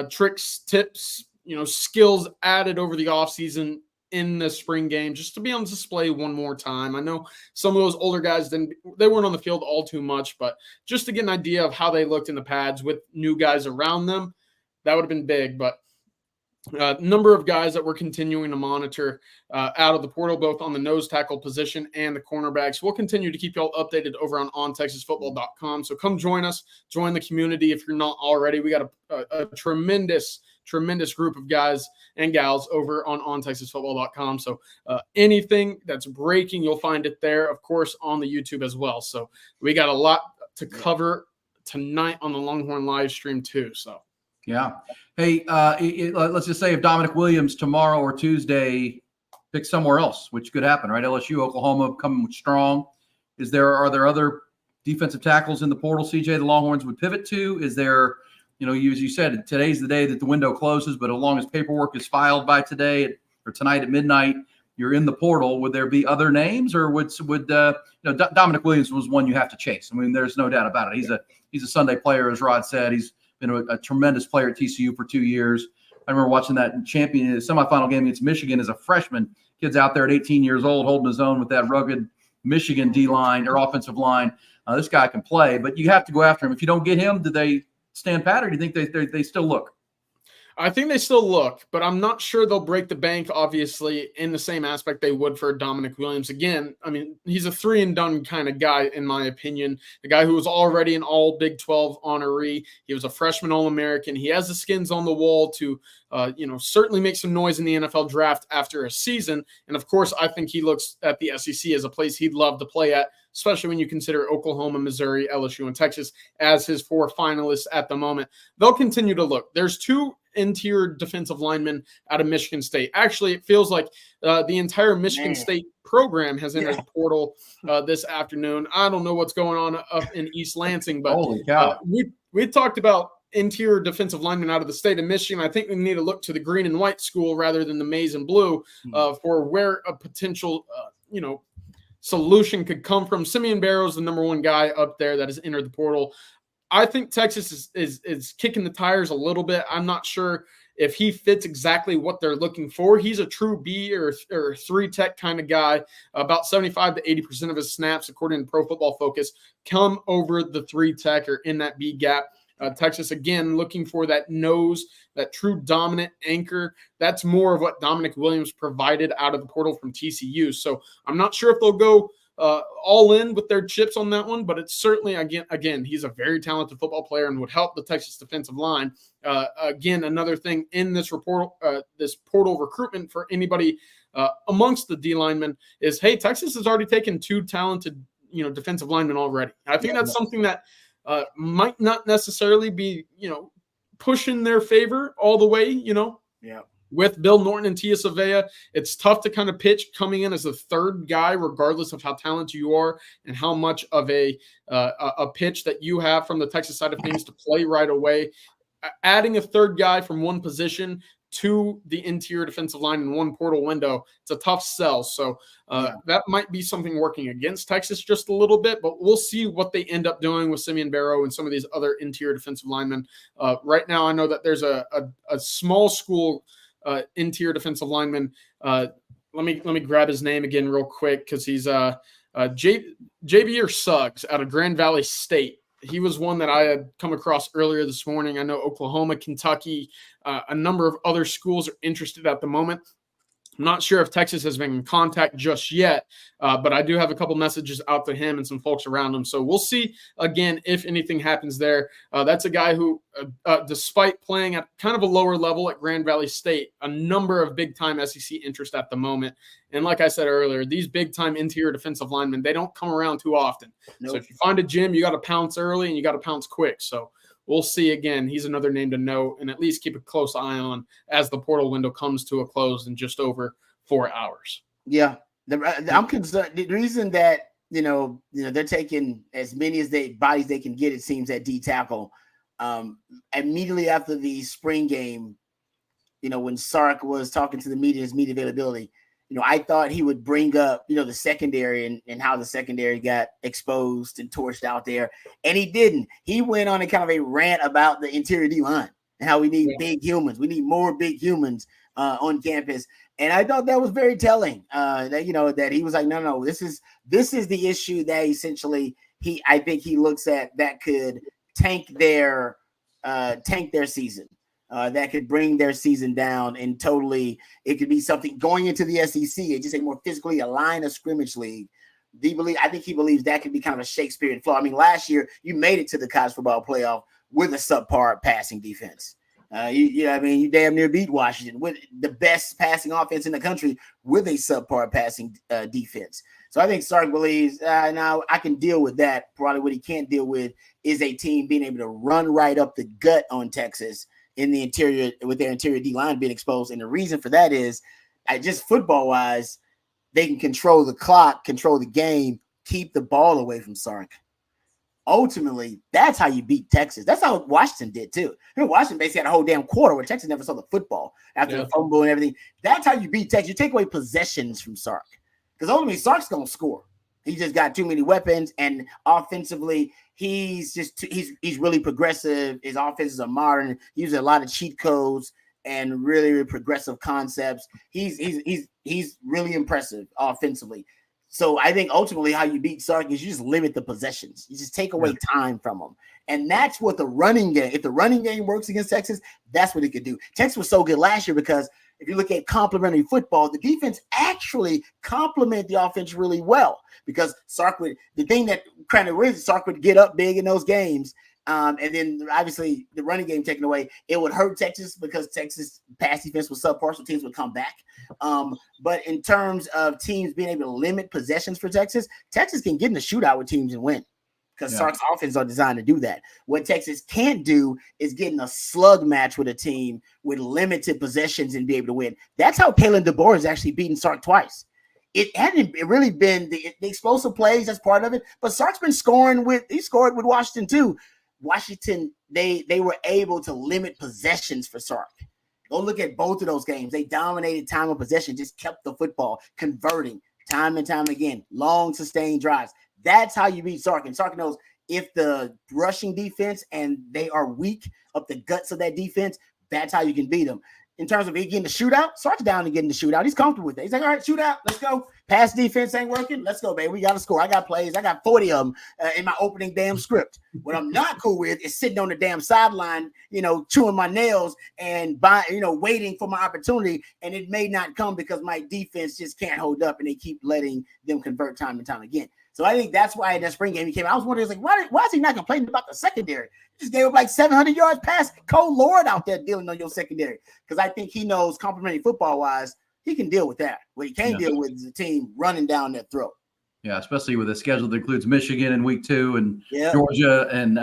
Speaker 2: tricks, tips, skills added over the offseason in the spring game, just to be on display one more time. I know some of those older guys they weren't on the field all too much, but just to get an idea of how they looked in the pads with new guys around them, that would have been big. But number of guys that we're continuing to monitor out of the portal, both on the nose tackle position and the cornerbacks. We'll continue to keep y'all updated over on ontexasfootball.com. So come join us, join the community if you're not already. We got a tremendous group of guys and gals over on ontexasfootball.com. So anything that's breaking, you'll find it there, of course, on the YouTube as well. So we got a lot to cover tonight on the Longhorn Livestream too. So
Speaker 1: yeah. Hey, let's just say if Dominic Williams tomorrow or Tuesday picks somewhere else, which could happen, right? LSU, Oklahoma coming strong. Are there other defensive tackles in the portal, CJ, the Longhorns would pivot to? Is there, as you said, today's the day that the window closes, but as long as paperwork is filed by today or tonight at midnight, you're in the portal, would there be other names, or would Dominic Williams was one you have to chase? I mean, there's no doubt about it. He's a Sunday player, as Rod said. He's been a tremendous player at TCU for 2 years. I remember watching that semifinal game against Michigan as a freshman. Kid's out there at 18 years old holding his own with that rugged Michigan D-line or offensive line. This guy can play, but you have to go after him. If you don't get him, do they stand pat, or do you think they still look?
Speaker 2: I think they still look, but I'm not sure they'll break the bank, obviously, in the same aspect they would for Dominic Williams. Again, I mean, he's a 3-and-done kind of guy, in my opinion. The guy who was already an all Big 12 honoree. He was a freshman All-American. He has the skins on the wall to, certainly make some noise in the NFL draft after a season. And, of course, I think he looks at the SEC as a place he'd love to play at, especially when you consider Oklahoma, Missouri, LSU, and Texas as his 4 finalists at the moment. They'll continue to look. There's 2 interior defensive linemen out of Michigan State. Actually, it feels like the entire Michigan State program has entered the portal this afternoon. I don't know what's going on up in East Lansing, but
Speaker 1: holy cow.
Speaker 2: We talked about interior defensive linemen out of the state of Michigan. I think we need to look to the green and white school rather than the maize and blue for where a potential solution could come from. Simeon Barrow's the number 1 guy up there that has entered the portal. I think Texas is kicking the tires a little bit. I'm not sure if he fits exactly what they're looking for. He's a true B or 3 tech kind of guy. About 75 to 80% of his snaps, according to Pro Football Focus, come over the 3 tech or in that B gap. Texas, again, looking for that nose, that true dominant anchor. That's more of what Dominic Williams provided out of the portal from TCU. So I'm not sure if they'll go all in with their chips on that one, but it's certainly, again, he's a very talented football player and would help the Texas defensive line. Again, another thing in this portal recruitment for anybody amongst the D linemen is, hey, Texas has already taken 2 talented, defensive linemen already. I think that's something that might not necessarily be, pushing their favor all the way,
Speaker 3: Yeah.
Speaker 2: With Bill Norton and Tia Savea, it's tough to kind of pitch coming in as a 3rd guy, regardless of how talented you are and how much of a pitch that you have from the Texas side of things to play right away. Adding a 3rd guy from one position to the interior defensive line in one portal window, it's a tough sell. So that might be something working against Texas just a little bit, but we'll see what they end up doing with Simeon Barrow and some of these other interior defensive linemen. Right now, I know that there's a small school interior defensive lineman. Let me grab his name again real quick because he's Javier Suggs out of Grand Valley State. He was one that I had come across earlier this morning. I know Oklahoma, Kentucky, a number of other schools are interested at the moment. I'm not sure if Texas has been in contact just yet, but I do have a couple messages out to him and some folks around him. So we'll see, again, if anything happens there. That's a guy who, despite playing at kind of a lower level at Grand Valley State, a number of big-time SEC interest at the moment. And like I said earlier, these big-time interior defensive linemen, they don't come around too often. Nope. So if you find a gym, you got to pounce early and you got to pounce quick. So we'll see. Again, he's another name to know and at least keep a close eye on as the portal window comes to a close in just over 4 hours.
Speaker 3: Yeah. I'm concerned. The reason that, they're taking as many bodies they can get, it seems, at D tackle. Immediately after the spring game, when Sark was talking to the media, his media availability, I thought he would bring up, the secondary and how the secondary got exposed and torched out there. And he didn't. He went on a kind of a rant about the interior D line and how we need big humans. We need more big humans on campus. And I thought that was very telling. That he was like, no, this is the issue that essentially I think he looks at that could tank their season. That could bring their season down, and totally it could be something going into the SEC. It's just a more physically aligned a scrimmage league. I think he believes that could be kind of a Shakespearean flaw. I mean, last year you made it to the college football playoff with a subpar passing defense. You damn near beat Washington with the best passing offense in the country with a subpar passing defense. So I think Sark believes now I can deal with that. Probably what he can't deal with is a team being able to run right up the gut on Texas in the interior with their interior D line being exposed. And the reason for that is just football wise, they can control the clock, control the game, keep the ball away from Sark. ultimately, that's how you beat Texas. That's how Washington did too. Washington basically had a whole damn quarter where Texas never saw the football after the fumble and everything. That's how you beat Texas. You take away possessions from Sark, because ultimately Sark's gonna score. He just got too many weapons, and offensively, he's really progressive. His offenses are modern. He uses a lot of cheat codes and really, really progressive concepts. He's really impressive offensively. So I think ultimately how you beat Sark is you just limit the possessions. You just take away time from them. And that's what the running game, if the running game works against Texas, that's what it could do. Texas was so good last year because if you look at complementary football, the defense actually complement the offense really well, because Sark would, the thing that kind of is Sark would get up big in those games. And then obviously the running game taken away, it would hurt Texas because Texas pass defense was subpar, so teams would come back. But in terms of teams being able to limit possessions for Texas can get in a shootout with teams and win, because Sark's offense are designed to do that. What Texas can't do is get in a slug match with a team with limited possessions and be able to win. That's how Kalen DeBoer has actually beaten Sark twice. It hadn't really been the explosive plays, that's part of it, but Sark's been scored with Washington too. Washington, they were able to limit possessions for Sark. Go look at both of those games. They dominated time of possession, just kept the football, converting time and time again, long sustained drives. That's how you beat Sark. And Sark knows if the rushing defense and they are weak up the guts of that defense, that's how you can beat them. In terms of he getting the shootout, Sark's down to getting the shootout. He's comfortable with it. He's like, all right, shootout, let's go. Pass defense ain't working. Let's go, baby. We got to score. I got plays. I got 40 of them in my opening damn script. What I'm not cool with is sitting on the damn sideline, chewing my nails and waiting for my opportunity. And it may not come because my defense just can't hold up and they keep letting them convert time and time again. So I think that's why in that spring game he came. I was wondering, why is he not complaining about the secondary? He just gave up like 700 yards pass. Cole Lord out there dealing on your secondary, because I think he knows complementary football wise he can deal with that. What he can't deal with is the team running down their throat.
Speaker 1: Yeah, especially with a schedule that includes Michigan in week 2 and Georgia and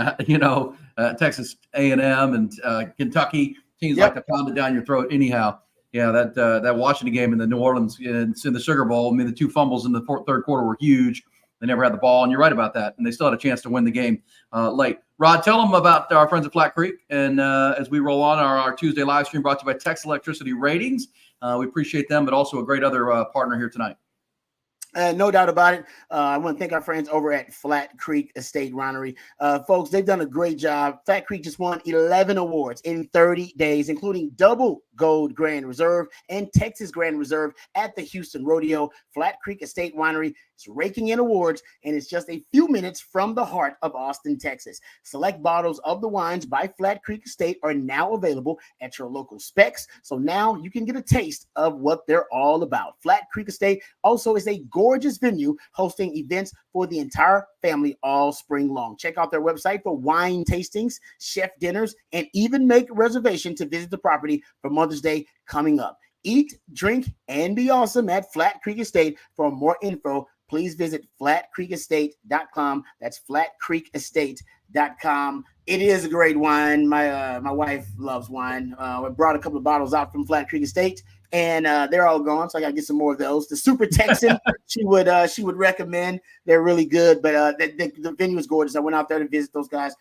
Speaker 1: Texas A&M and Kentucky. Teams like to pound it down your throat anyhow. Yeah, that Washington game in the New Orleans in the Sugar Bowl. I mean, the 2 fumbles in the third quarter were huge. They never had the ball, and you're right about that. And they still had a chance to win the game late. Rod, tell them about our friends at Flat Creek. And as we roll on, our Tuesday live stream brought to you by Texas Electricity Ratings. We appreciate them, but also a great other partner here tonight.
Speaker 3: No doubt about it. I want to thank our friends over at Flat Creek Estate Winery. Folks, they've done a great job. Flat Creek just won 11 awards in 30 days, including double Gold Grand Reserve and Texas Grand Reserve at the Houston Rodeo. Flat Creek Estate Winery is raking in awards, and it's just a few minutes from the heart of Austin, Texas. Select bottles of the wines by Flat Creek Estate are now available at your local Specs, so now you can get a taste of what they're all about. Flat Creek Estate also is a gorgeous venue hosting events for the entire family all spring long. Check out their website for wine tastings, chef dinners, and even make a reservation to visit the property for Mother's Day coming up. Eat, drink, and be awesome at Flat Creek Estate. For more info, please visit flatcreekestate.com. That's flatcreekestate.com. It is a great wine. My wife loves wine. I brought a couple of bottles out from Flat Creek Estate, and they're all gone, so I got to get some more of those. The Super Texan, she would recommend. They're really good, but the venue is gorgeous. I went out there to visit those guys.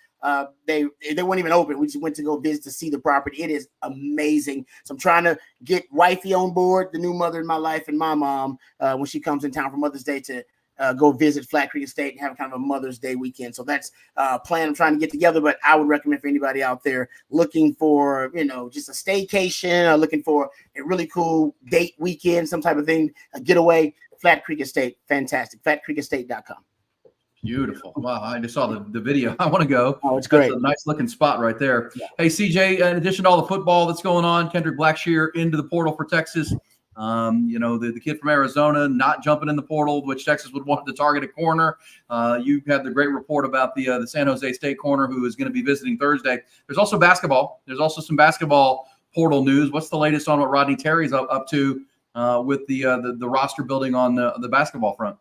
Speaker 3: They weren't even open. We just went to go visit to see the property. It is amazing. So I'm trying to get wifey on board, the new mother in my life, and my mom when she comes in town for Mother's Day to go visit Flat Creek Estate and have kind of a Mother's Day weekend. So that's a plan I'm trying to get together, but I would recommend for anybody out there looking for, just a staycation or looking for a really cool date weekend, some type of thing, a getaway. Flat Creek Estate, fantastic. FlatCreekEstate.com.
Speaker 1: Beautiful. Wow. I just saw the video. I want to go.
Speaker 3: Oh, it's great.
Speaker 1: That's a nice looking spot right there.
Speaker 3: Yeah.
Speaker 1: Hey, CJ, in addition to all the football that's going on, Kendrick Blackshear into the portal for Texas. The kid from Arizona not jumping in the portal, which Texas would want to target a corner. You had the great report about the San Jose State corner who is going to be visiting Thursday. There's also basketball. There's also some basketball portal news. What's the latest on what Rodney Terry's up to with the roster building on the basketball front?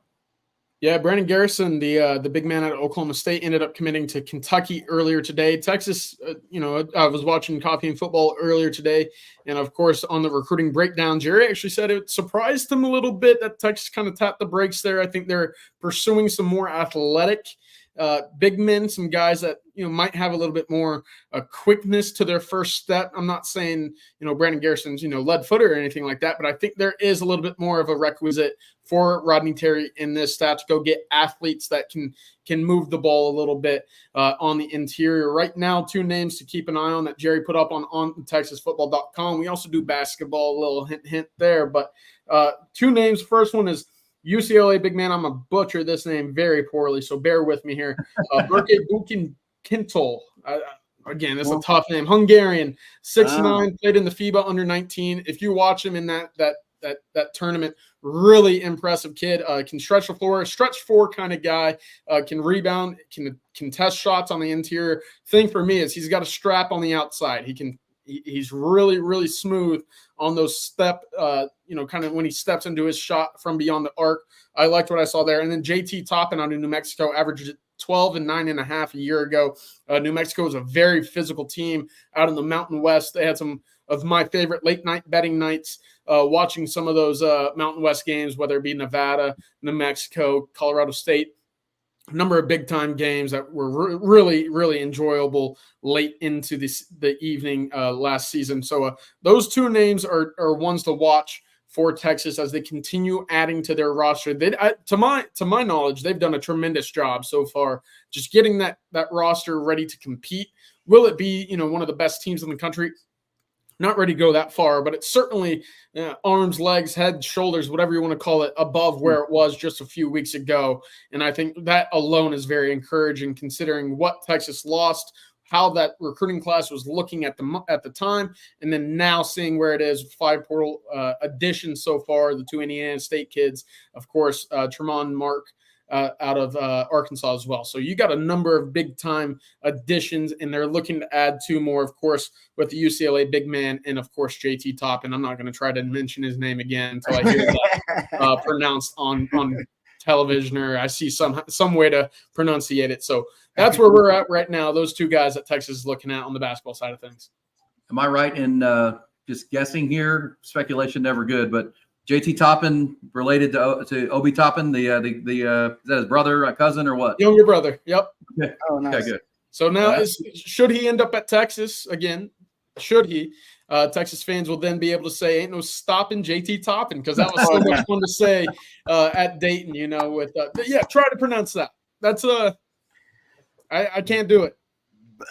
Speaker 2: Yeah, Brandon Garrison, the big man at Oklahoma State, ended up committing to Kentucky earlier today. Texas, I was watching Coffee and Football earlier today, and of course on the recruiting breakdown, Jerry actually said it surprised him a little bit that Texas kind of tapped the brakes there. I think they're pursuing some more athletic big men, some guys that might have a little bit more quickness to their first step. I'm not saying Brandon Garrison's lead footer or anything like that, but I think there is a little bit more of a requisite for Rodney Terry in this staff to go get athletes that can move the ball a little bit on the interior. Right now, 2 names to keep an eye on that Jerry put up on TexasFootball.com. We also do basketball, a little hint there, but 2 names. First one is UCLA big man. I'm going to butcher this name very poorly, so bear with me here. Berke Bukinkintel. Again, it's a tough name. Hungarian, 6'9", played in the FIBA under-19. If you watch him in that tournament, really impressive kid. Can stretch the floor, stretch 4 kind of guy. Can rebound, can contest shots on the interior. Thing for me is he's got a strap on the outside. He's really, really smooth on those step, kind of when he steps into his shot from beyond the arc. I liked what I saw there. And then JT Toppin out of New Mexico averaged 12 and 9.5 a year ago. New Mexico is a very physical team out in the Mountain West. They had some of my favorite late night betting nights, watching some of those Mountain West games, whether it be Nevada, New Mexico, Colorado State. A number of big-time games that were really, really enjoyable late into the evening last season. So those 2 names are ones to watch for Texas as they continue adding to their roster. To my knowledge, they've done a tremendous job so far just getting that roster ready to compete. Will it be one of the best teams in the country? Not ready to go that far, but it's certainly arms, legs, head, shoulders, whatever you want to call it, above where it was just a few weeks ago. And I think that alone is very encouraging considering what Texas lost, how that recruiting class was looking at the time, and then now seeing where it is, 5 portal additions so far, the 2 Indiana State kids, of course, Tremont Mark, out of Arkansas as well. So you got a number of big-time additions, and they're looking to add 2 more, of course, with the UCLA big man and, of course, JT Toppin. I'm not going to try to mention his name again until I hear that pronounced on television or I see some way to pronunciate it. So that's where we're at right now, those 2 guys that Texas is looking at on the basketball side of things.
Speaker 1: Am I right in just guessing here? Speculation never good, but JT Toppin related to Obi Toppin, the is that his brother, cousin, or what?
Speaker 2: Younger brother. Yep.
Speaker 1: Okay.
Speaker 3: Oh, nice.
Speaker 1: Okay, good.
Speaker 2: So now, should he end up at Texas again? Should he? Texas fans will then be able to say, "Ain't no stopping JT Toppin," because that was so much fun to say at Dayton. With try to pronounce that. That's I can't do it.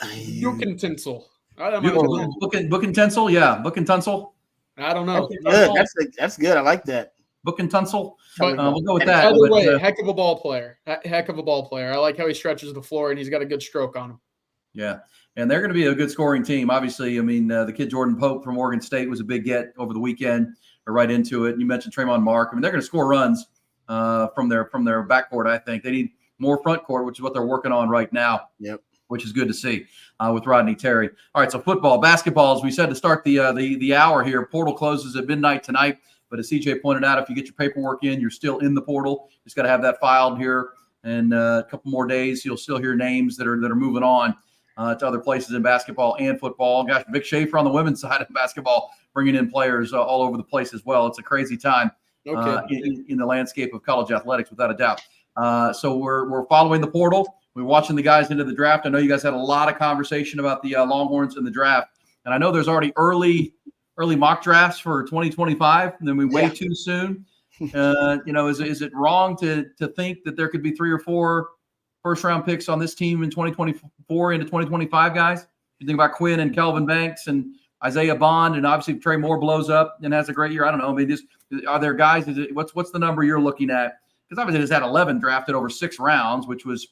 Speaker 2: Bukintinsel.
Speaker 1: Bukintinsel, yeah, Bukintinsel.
Speaker 2: I don't know.
Speaker 3: That's good. I like that.
Speaker 1: Bukintinsel.
Speaker 2: But
Speaker 1: we'll go with that.
Speaker 2: Either way, heck of a ball player. Heck of a ball player. I like how he stretches the floor and he's got a good stroke on him.
Speaker 1: Yeah, and they're going to be a good scoring team. Obviously, I mean, the kid Jordan Pope from Oregon State was a big get over the weekend. They're right into it. You mentioned Tremont Mark. I mean, they're going to score runs from their backcourt. I think they need more front court, which is what they're working on right now.
Speaker 3: Yep.
Speaker 1: Which is good to see with Rodney Terry. All right, so football, basketball, as we said to start the hour here, portal closes at midnight tonight. But as CJ pointed out, if you get your paperwork in, you're still in the portal. Just got to have that filed here. And a couple more days, you'll still hear names that are moving on to other places in basketball and football. Gosh, Vic Schaefer on the women's side of basketball, bringing in players all over the place as well. It's a crazy time in the landscape of college athletics, without a doubt. So we're following the portal. We're watching the guys into the draft. I know you guys had a lot of conversation about the Longhorns in the draft. And I know there's already early mock drafts for 2025, and then we wait too soon. Is it wrong to think that there could be 3 or 4 first-round picks on this team in 2024 into 2025, guys? You think about Quinn and Kelvin Banks and Isaiah Bond, and obviously if Trey Moore blows up and has a great year, I don't know. I mean, are there guys? What's the number you're looking at? Because obviously it's had 11 drafted over 6 rounds, which was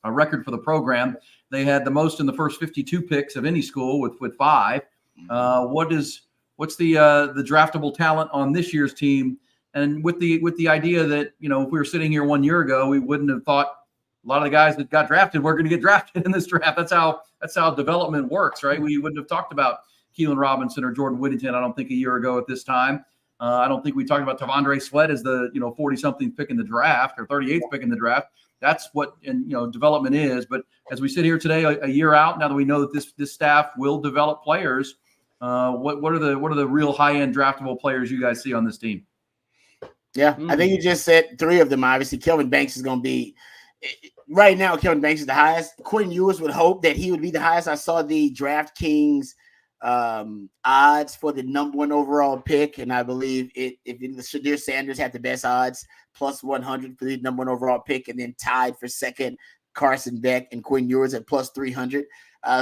Speaker 1: a record for the program. They had the most in the first 52 picks of any school with 5. What's the draftable talent on this year's team? And with the idea that, if we were sitting here 1 year ago, we wouldn't have thought a lot of the guys that got drafted were going to get drafted in this draft. That's how development works, right? We wouldn't have talked about Keelan Robinson or Jordan Whittington, I don't think, a year ago at this time. I don't think we talked about Tavondre Sweat as the 40-something pick in the draft or 38th pick in the draft. That's what development is. But as we sit here today, a year out, now that we know that this staff will develop players, what are the real high-end draftable players you guys see on this team?
Speaker 3: Yeah, I think you just said 3 of them. Obviously, Kelvin Banks is going to be right now, Kelvin Banks is the highest. Quinn Ewers would hope that he would be the highest. I saw the DraftKings odds for the number 1 overall pick, and I believe Shadir Sanders had the best odds, plus 100 for the number 1 overall pick, and then tied for second, Carson Beck and Quinn Ewers at plus 300.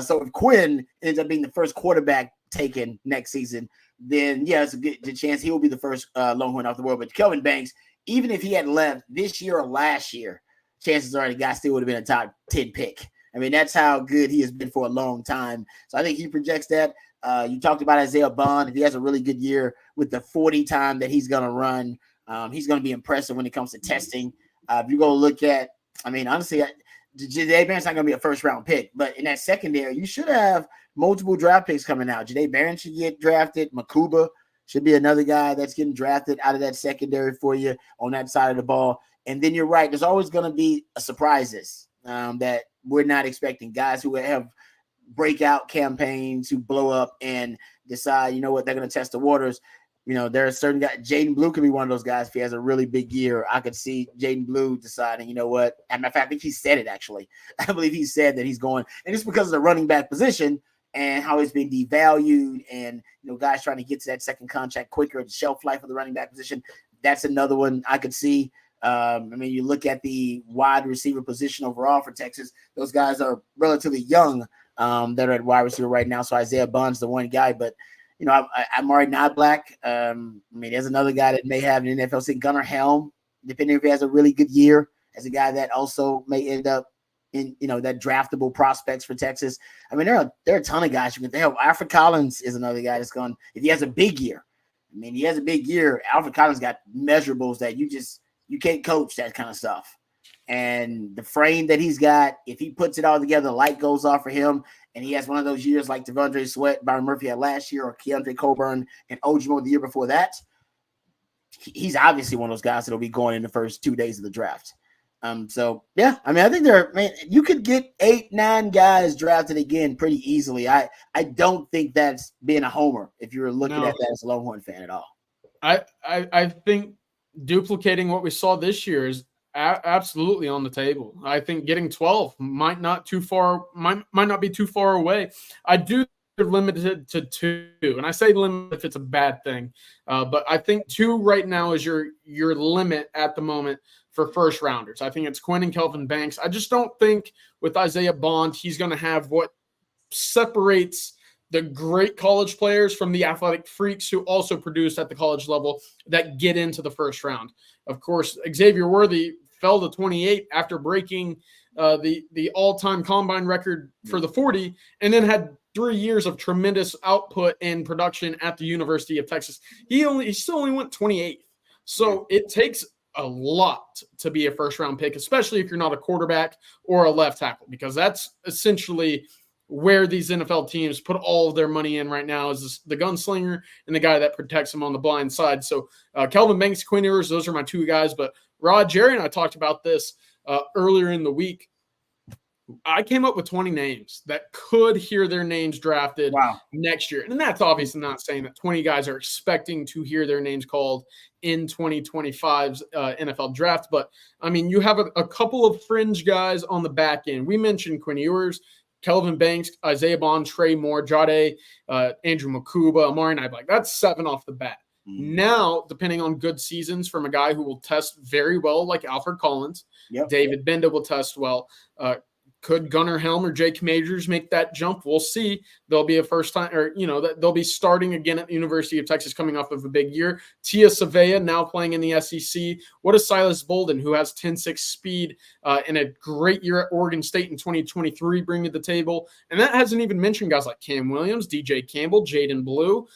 Speaker 3: So if Quinn ends up being the first quarterback taken next season, then yeah, it's a good chance he will be the first Longhorn off the board. But Kelvin Banks, even if he had left this year or last year, chances are the guy still would have been a top 10 pick. I mean, that's how good he has been for a long time. So I think he projects that. You talked about Isaiah Bond. If he has a really good year with the 40 time that he's going to run, he's going to be impressive when it comes to testing. If you go look at, I mean, honestly, Jahdae Barron's not going to be a first-round pick. But in that secondary, you should have multiple draft picks coming out. Jahdae Barron should get drafted. Makuba should be another guy that's getting drafted out of that secondary for you on that side of the ball. And then you're right. There's always going to be surprises that we're not expecting. Guys who have breakout campaigns who blow up and decide, you know what, they're going to test the waters. You know, there are certain guys. Jaden Blue could be one of those guys. If he has a really big year, I could see Jaden Blue deciding, you know what, as a matter of fact, I think he said it actually. I believe he said that he's going, and it's because of the running back position and how it's been devalued, and you know, guys trying to get to that second contract quicker, the shelf life of the running back position. That's another one I could see. I mean, you look at the wide receiver position overall for Texas; those guys are relatively young that are at wide receiver right now. So Isaiah Bond's the one guy, but you know, I'm already not black. I mean, there's another guy that may have an NFL seat, Gunnar Helm, depending if he has a really good year, as a guy that also may end up in, you know, that draftable prospects for Texas. I mean, there are a ton of guys you can think of. Alfred Collins is another guy that's going, if he has a big year. I mean, he has a big year. Alfred Collins got measurables that you can't coach that kind of stuff. And the frame that he's got, if he puts it all together, the light goes off for him, and he has one of those years like Devondre Sweat, Byron Murphy had last year, or Keandre Coburn and Ojimo the year before that. He's obviously one of those guys that'll be going in the first 2 days of the draft. So yeah, I mean, I think you could get 8-9 guys drafted again pretty easily. I don't think that's being a homer if you're looking at that as a Longhorn fan at all.
Speaker 2: I think duplicating what we saw this year is absolutely on the table. I think getting 12 might not be too far away. I do limited to 2, and I say limit if it's a bad thing, but I think 2 right now is your limit at the moment for first rounders. I think it's Quinn and Kelvin Banks. I just don't think with Isaiah Bond he's going to have what separates the great college players from the athletic freaks who also produced at the college level that get into the first round. Of course, Xavier Worthy fell to 28 after breaking the all-time combine record for the 40, and then had 3 years of tremendous output and production at the University of Texas. He still only went 28th. So it takes a lot to be a first-round pick, especially if you're not a quarterback or a left tackle, because that's essentially where these NFL teams put all of their money in right now, is the gunslinger and the guy that protects them on the blind side. So Kelvin Banks, Quinn Ewers, those are my 2 guys. But Rod, Jerry, and I talked about this earlier in the week. I came up with 20 names that could hear their names drafted next year. And that's obviously not saying that 20 guys are expecting to hear their names called in 2025's NFL draft. But, I mean, you have a couple of fringe guys on the back end. We mentioned Quinn Ewers, Kelvin Banks, Isaiah Bond, Trey Moore, Jahdae, Andrew Makuba, Amari Niblack. That's 7 off the bat. Now, depending on good seasons from a guy who will test very well, like Alfred Collins, David Benda will test well. Could Gunnar Helm or Jake Majors make that jump? We'll see. They'll be a first time, or they'll be starting again at the University of Texas, coming off of a big year. Tia Savea now playing in the SEC. What is Silas Bolden, who has 10.6 speed and a great year at Oregon State in 2023, bring to the table? And that hasn't even mentioned guys like Cam Williams, DJ Campbell, Jaden Blue.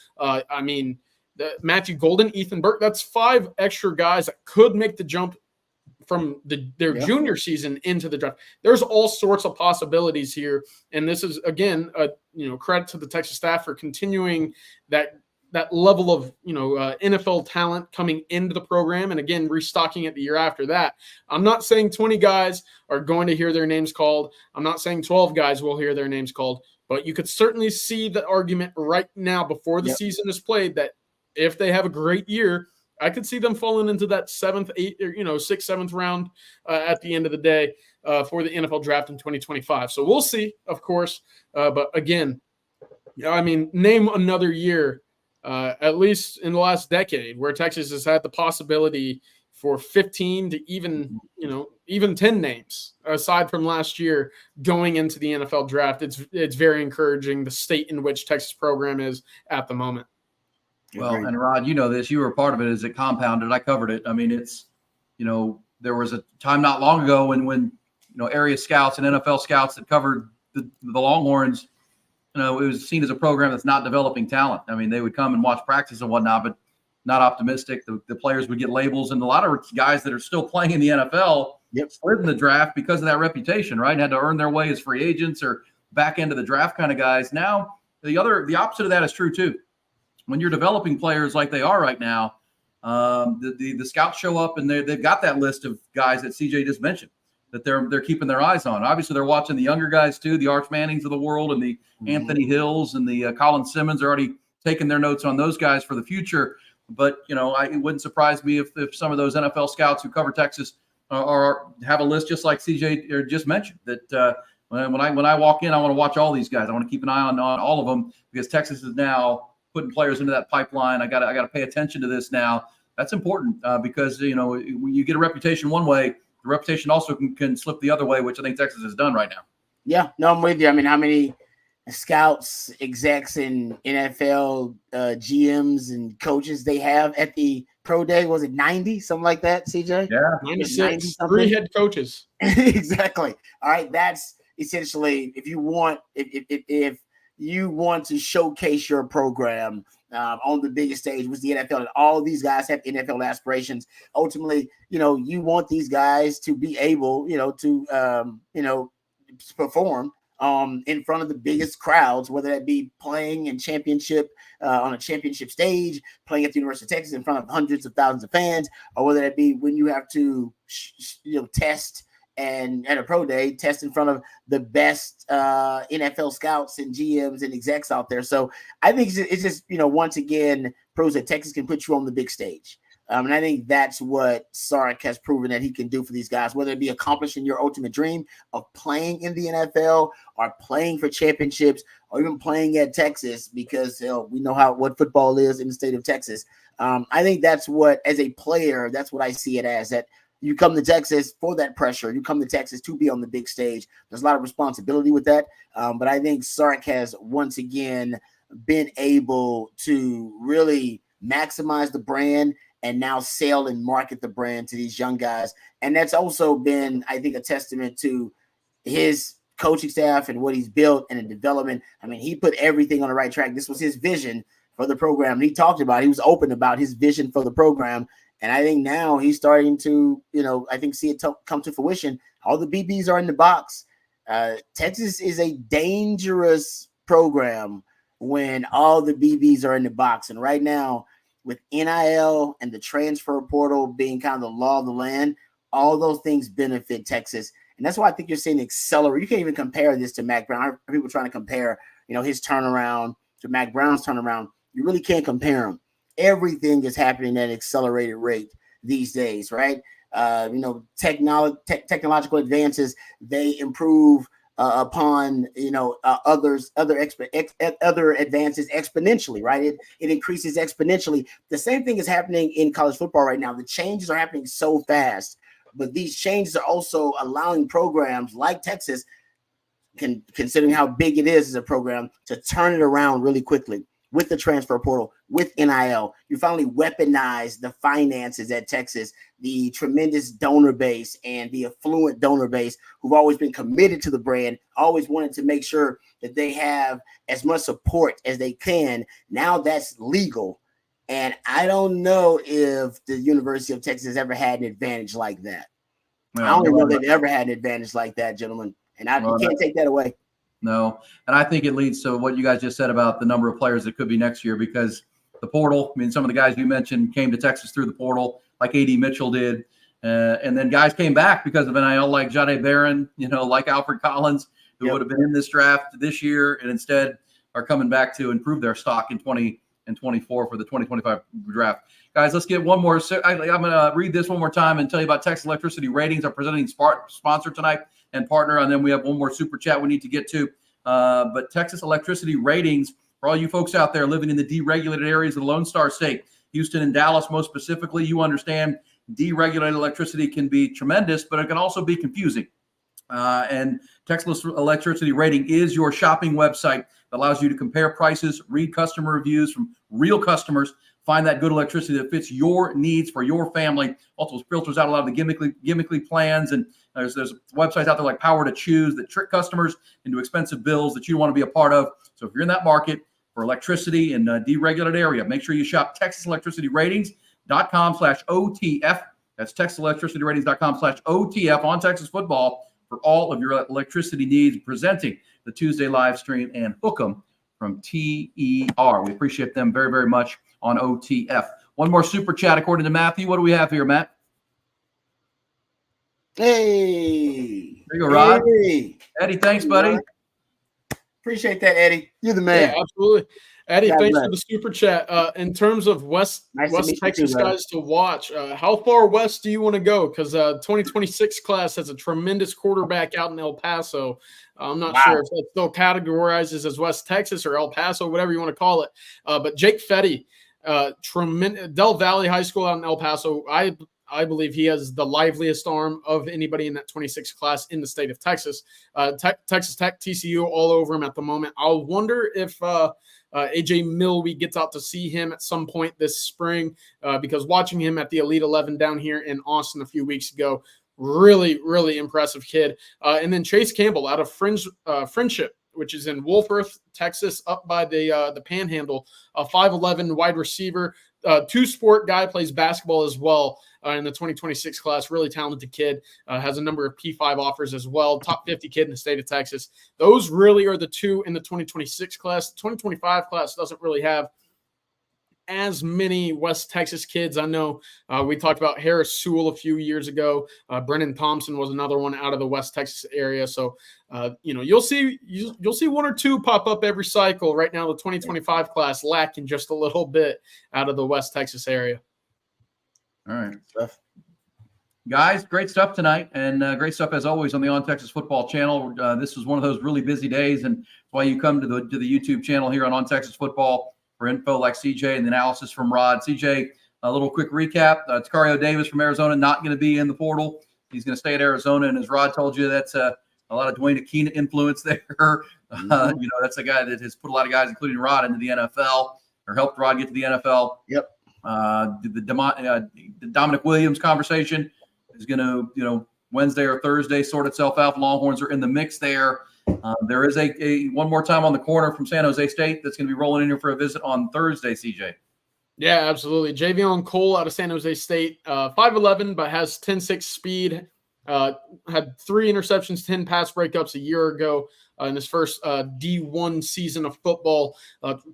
Speaker 2: Matthew Golden, Ethan Burke. That's 5 extra guys that could make the jump from their junior season into the draft. There's all sorts of possibilities here. And this is, again, credit to the Texas staff for continuing that level of, NFL talent coming into the program. And again, restocking it the year after that. I'm not saying 20 guys are going to hear their names called. I'm not saying 12 guys will hear their names called, but you could certainly see the argument right now before the season is played that if they have a great year, I could see them falling into that 7th, 8th, or 6th, 7th round at the end of the day for the NFL draft in 2025. So we'll see, of course. But again, name another year, at least in the last decade, where Texas has had the possibility for 15 to even 10 names aside from last year going into the NFL draft. It's very encouraging, the state in which Texas program is at the moment.
Speaker 1: Well, and Rod, you know this, you were a part of it as it compounded. I covered it. I mean, it's, there was a time not long ago when area scouts and NFL scouts that covered the Longhorns, it was seen as a program that's not developing talent. I mean, they would come and watch practice and whatnot, but not optimistic. The players would get labels, and a lot of guys that are still playing in the NFL slid in the draft because of that reputation, right? And had to earn their way as free agents or back end of the draft kind of guys. Now, the opposite of that is true too. When you're developing players like they are right now, the scouts show up and they've got that list of guys that CJ just mentioned that they're keeping their eyes on. Obviously, they're watching the younger guys too, the Arch Mannings of the world and the Anthony Hills and the Colin Simmons are already taking their notes on those guys for the future. But, it wouldn't surprise me if some of those NFL scouts who cover Texas have a list just like CJ just mentioned, that when I walk in, I want to watch all these guys. I want to keep an eye on all of them because Texas is now putting players into that pipeline. I got to pay attention to this now. That's important because, when you get a reputation one way, the reputation also can slip the other way, which I think Texas has done right now.
Speaker 3: Yeah, no, I'm with you. I mean, how many scouts, execs, and NFL GMs and coaches they have at the pro day? Was it 90, something like that, CJ?
Speaker 2: Yeah, 96. 3 head coaches.
Speaker 3: Exactly. All right, that's essentially if you want to showcase your program on the biggest stage with the NFL, and all these guys have NFL aspirations. Ultimately, you want these guys to be able, to perform in front of the biggest crowds, whether that be playing in championship on a championship stage, playing at the University of Texas in front of hundreds of thousands of fans, or whether that be when you have to, test and at a pro day, test in front of the best NFL scouts and GMs and execs out there. So I think it's just once again proves that Texas can put you on the big stage. And I think that's what Sark has proven that he can do for these guys, whether it be accomplishing your ultimate dream of playing in the NFL or playing for championships or even playing at Texas, because we know what football is in the state of Texas. I think that's what, as a player, that's what I see it as, that you come to Texas for that pressure. You come to Texas to be on the big stage. There's a lot of responsibility with that. But I think Sark has once again been able to really maximize the brand and now sell and market the brand to these young guys. And that's also been, I think, a testament to his coaching staff and what he's built and the development. I mean, he put everything on the right track. This was his vision for the program. He talked about, he was open about his vision for the program. And I think now he's starting to, see it come to fruition. All the BBs are in the box. Texas is a dangerous program when all the BBs are in the box. And right now, with NIL and the transfer portal being kind of the law of the land, all those things benefit Texas. And that's why I think you're seeing accelerate. You can't even compare this to Mac Brown. People trying to compare, his turnaround to Mac Brown's turnaround. You really can't compare them. Everything is happening at an accelerated rate these days, right? Technological advances, they improve upon other advances exponentially, right? It increases exponentially. The same thing is happening in college football right now. The changes are happening so fast, but these changes are also allowing programs like Texas, considering how big it is as a program, to turn it around really quickly. With the transfer portal, with NIL, you finally weaponize the finances at Texas, the tremendous donor base and the affluent donor base who've always been committed to the brand, always wanted to make sure that they have as much support as they can. Now that's legal. And I don't know if the University of Texas ever had an advantage like that. I don't even know if they've ever had an advantage like that, gentlemen. And you can't take that away.
Speaker 1: No. And I think it leads to what you guys just said about the number of players that could be next year, because the portal, some of the guys you mentioned came to Texas through the portal, like A.D. Mitchell did. And then guys came back because of NIL, like Jahdae Barron, like Alfred Collins, who would have been in this draft this year and instead are coming back to improve their stock in and 24 for the 2025 draft. Guys, let's get one more. I'm going to read this one more time and tell you about Texas Electricity Ratings, our presenting sponsor tonight and partner. And then we have one more super chat we need to get to. But Texas Electricity Ratings, for all you folks out there living in the deregulated areas of the Lone Star State, Houston and Dallas most specifically, you understand deregulated electricity can be tremendous, but it can also be confusing. And Texas Electricity Rating is your shopping website that allows you to compare prices, read customer reviews from real customers, find that good electricity that fits your needs for your family. Also filters out a lot of the gimmickly plans. And there's websites out there like Power to Choose that trick customers into expensive bills that you want to be a part of. So if you're in that market for electricity in a deregulated area, make sure you shop TexasElectricityRatings.com/OTF. That's TexasElectricityRatings.com/OTF on Texas football for all of your electricity needs, presenting the Tuesday live stream and Hook 'em from TER. We appreciate them very, very much on OTF. One more super chat according to Matthew. What do we have here, Matt?
Speaker 3: Hey.
Speaker 1: There you go, Rod.
Speaker 3: Hey.
Speaker 1: Eddie, thanks, buddy.
Speaker 3: Appreciate that, Eddie. You're the man.
Speaker 2: Yeah, absolutely. Eddie,
Speaker 3: God
Speaker 2: thanks
Speaker 3: bless.
Speaker 2: for the super chat. In terms of West Texas
Speaker 3: too,
Speaker 2: guys to watch, how far west do you want to go? Because 2026 class has a tremendous quarterback out in El Paso. I'm not sure if that still categorizes as West Texas or El Paso, whatever you want to call it. But Jake Fetty, tremendous. Del Valle High School out in El Paso, I believe he has the liveliest arm of anybody in that 26 class in the state of Texas. Texas Tech, TCU, all over him at the moment. I'll wonder if AJ Milwee gets out to see him at some point this spring, because watching him at the Elite 11 down here in Austin a few weeks ago, really, really impressive kid. And then Chase Campbell out of Friendship, which is in Wolfworth, Texas, up by the Panhandle, a 5'11" wide receiver, two-sport guy, plays basketball as well in the 2026 class. Really talented kid, has a number of P5 offers as well, top 50 kid in the state of Texas. Those really are the two in the 2026 class. The 2025 class doesn't really have as many West Texas kids. I know we talked about Harris Sewell a few years ago. Brennan Thompson was another one out of the West Texas area. So, you'll see one or two pop up every cycle. Right now, the 2025 class lacking just a little bit out of the West Texas area.
Speaker 1: All right. Guys, great stuff tonight, and great stuff as always on the On Texas Football channel. This was one of those really busy days, and that's why you come to the YouTube channel here on Texas Football for info like CJ and the analysis from Rod. CJ, a little quick recap. Tarvario Davis from Arizona not going to be in the portal. He's going to stay at Arizona, and as Rod told you, that's a lot of Dwayne Akina influence there. That's a guy that has put a lot of guys, including Rod, into the NFL, or helped Rod get to the NFL.
Speaker 3: Yep.
Speaker 1: The Dominic Williams conversation is going to, Wednesday or Thursday sort itself out. Longhorns are in the mix there. There is a one more time on the corner from San Jose State that's going to be rolling in here for a visit on Thursday, CJ.
Speaker 2: Yeah, absolutely. Javion Cole out of San Jose State, 5'11", but has 10.6 speed. Had 3 interceptions, 10 pass breakups a year ago in his first D1 season of football.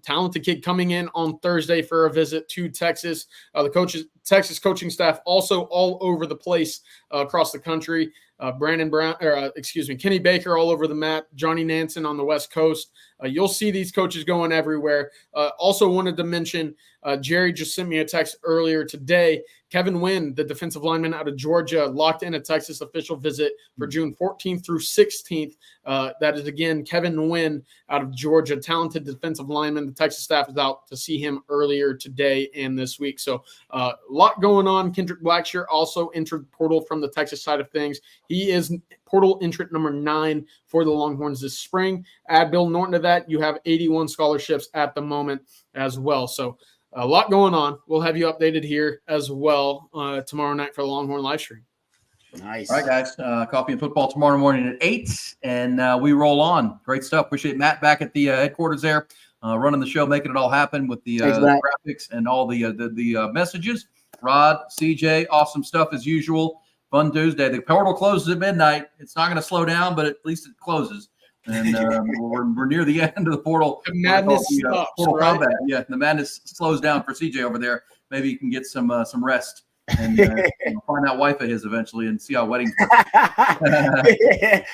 Speaker 2: Talented kid coming in on Thursday for a visit to Texas. The Texas coaching staff also all over the place across the country. Kenny Baker all over the map. Johnny Nansen on the West Coast. You'll see these coaches going everywhere. Also wanted to mention, Jerry just sent me a text earlier today. Kevin Wynn, the defensive lineman out of Georgia, locked in a Texas official visit for June 14th through 16th. That is, again, Kevin Wynn out of Georgia, talented defensive lineman. The Texas staff is out to see him earlier today and this week. So a lot going on. Kendrick Blackshear also entered portal from the Texas side of things. He is portal entrant number 9 for the Longhorns this spring. Add Bill Norton to that, you have 81 scholarships at the moment as well. So a lot going on. We'll have you updated here as well tomorrow night for the Longhorn Livestream.
Speaker 3: Nice.
Speaker 1: All right, guys. Coffee and football tomorrow morning at 8, and we roll on. Great stuff. Appreciate Matt back at the headquarters there, running the show, making it all happen with the graphics and all the messages. Rod, CJ, awesome stuff as usual. Fun Tuesday. The portal closes at midnight. It's not going to slow down, but at least it closes. And we're near the end of the portal.
Speaker 2: The madness stops,
Speaker 1: portal
Speaker 2: right?
Speaker 1: combat. Yeah, the madness slows down for CJ over there. Maybe he can get some rest and find that wife of his eventually and see how weddings work.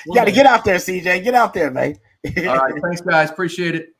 Speaker 3: You got to get out there, CJ. Get out there, man.
Speaker 1: All right, thanks, guys. Appreciate it.